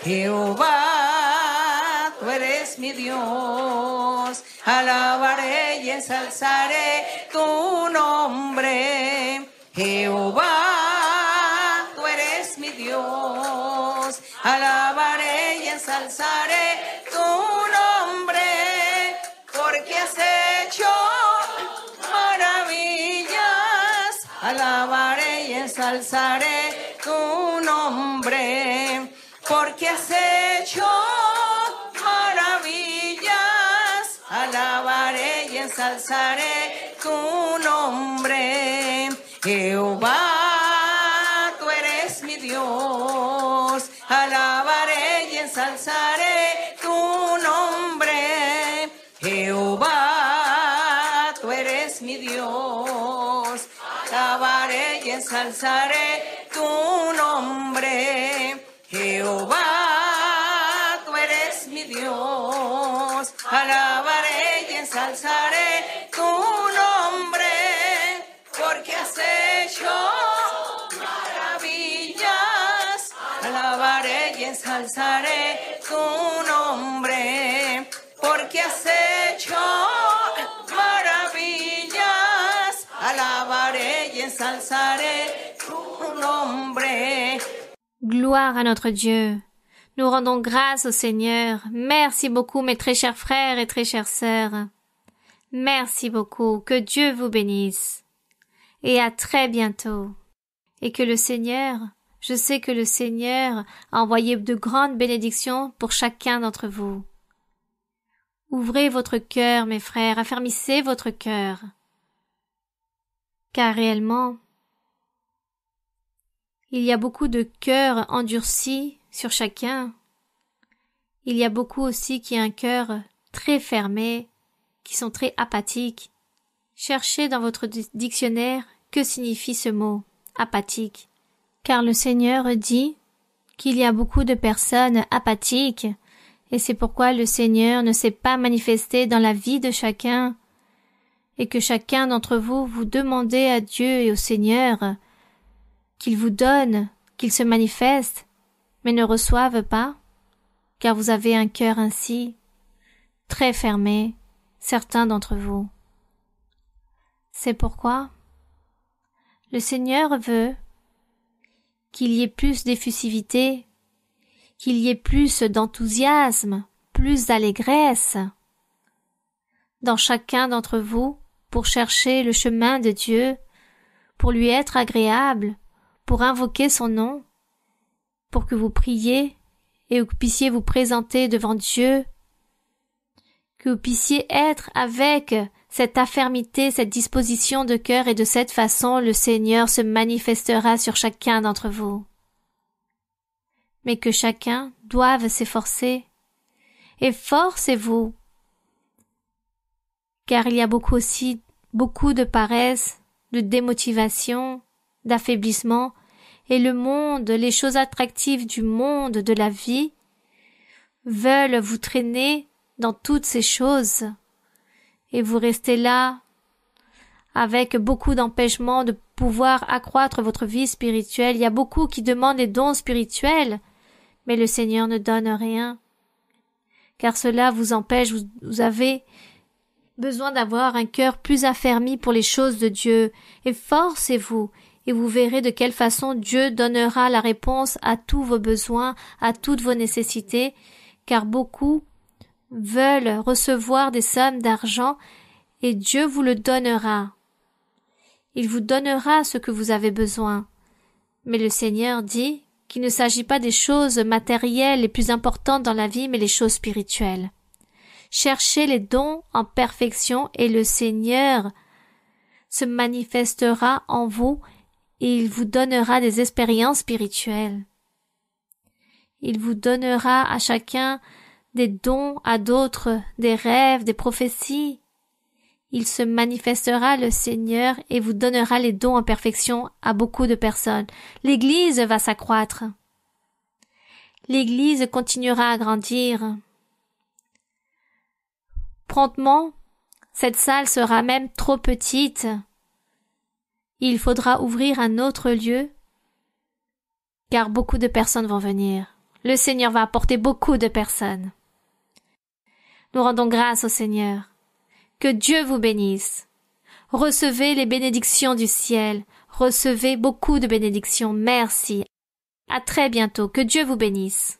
Jehová, tú eres mi Dios, alabaré y ensalzaré tu nombre. Jehová, tú eres mi Dios, alabaré y ensalzaré tu nombre, porque has hecho maravillas, alabaré y ensalzaré tu nombre, porque has hecho maravillas, alabaré y ensalzaré tu nombre. Jehová, tú eres mi Dios, alabaré y ensalzaré tu nombre. Jehová, tú eres mi Dios, alabaré y ensalzaré tu nombre. Jehová, tú eres mi Dios, alabaré y ensalzaré tu nombre, porque has hecho maravillas, alabaré y ensalzaré tu nombre, porque has hecho maravillas, alabaré y ensalzaré tu nombre. Gloire à notre Dieu. Nous rendons grâce au Seigneur. Merci beaucoup, mes très chers frères et très chères sœurs. Merci beaucoup. Que Dieu vous bénisse. Et à très bientôt. Et que le Seigneur, je sais que le Seigneur a envoyé de grandes bénédictions pour chacun d'entre vous. Ouvrez votre cœur, mes frères, affermissez votre cœur. Car réellement, il y a beaucoup de cœurs endurcis sur chacun. Il y a beaucoup aussi qui ont un cœur très fermé, qui sont très apathiques. Cherchez dans votre dictionnaire que signifie ce mot, apathique. Car le Seigneur dit qu'il y a beaucoup de personnes apathiques, et c'est pourquoi le Seigneur ne s'est pas manifesté dans la vie de chacun, et que chacun d'entre vous, vous demandez à Dieu et au Seigneur qu'il vous donne, qu'il se manifeste, mais ne reçoive pas, car vous avez un cœur ainsi, très fermé, certains d'entre vous. C'est pourquoi le Seigneur veut qu'il y ait plus d'effusivité, qu'il y ait plus d'enthousiasme, plus d'allégresse dans chacun d'entre vous pour chercher le chemin de Dieu, pour lui être agréable, pour invoquer son nom, pour que vous priez et que vous puissiez vous présenter devant Dieu, que vous puissiez être avec cette affermité, cette disposition de cœur, et de cette façon le Seigneur se manifestera sur chacun d'entre vous. Mais que chacun doive s'efforcer. Efforcez-vous, car il y a beaucoup de paresse, de démotivation, d'affaiblissement, et le monde, les choses attractives du monde, de la vie, veulent vous traîner dans toutes ces choses, et vous restez là, avec beaucoup d'empêchements de pouvoir accroître votre vie spirituelle. Il y a beaucoup qui demandent des dons spirituels, mais le Seigneur ne donne rien, car cela vous empêche, vous avez besoin d'avoir un cœur plus affermi pour les choses de Dieu. Efforcez-vous, et vous verrez de quelle façon Dieu donnera la réponse à tous vos besoins, à toutes vos nécessités, car beaucoup veulent recevoir des sommes d'argent, et Dieu vous le donnera. Il vous donnera ce que vous avez besoin. Mais le Seigneur dit qu'il ne s'agit pas des choses matérielles les plus importantes dans la vie, mais les choses spirituelles. Cherchez les dons en perfection, et le Seigneur se manifestera en vous et il vous donnera des expériences spirituelles. Il vous donnera à chacun des dons, à d'autres des rêves, des prophéties. Il se manifestera le Seigneur et vous donnera les dons en perfection à beaucoup de personnes. L'Église va s'accroître. L'Église continuera à grandir. Promptement, cette salle sera même trop petite. Il faudra ouvrir un autre lieu, car beaucoup de personnes vont venir. Le Seigneur va apporter beaucoup de personnes. Nous rendons grâce au Seigneur. Que Dieu vous bénisse. Recevez les bénédictions du ciel. Recevez beaucoup de bénédictions. Merci. À très bientôt. Que Dieu vous bénisse.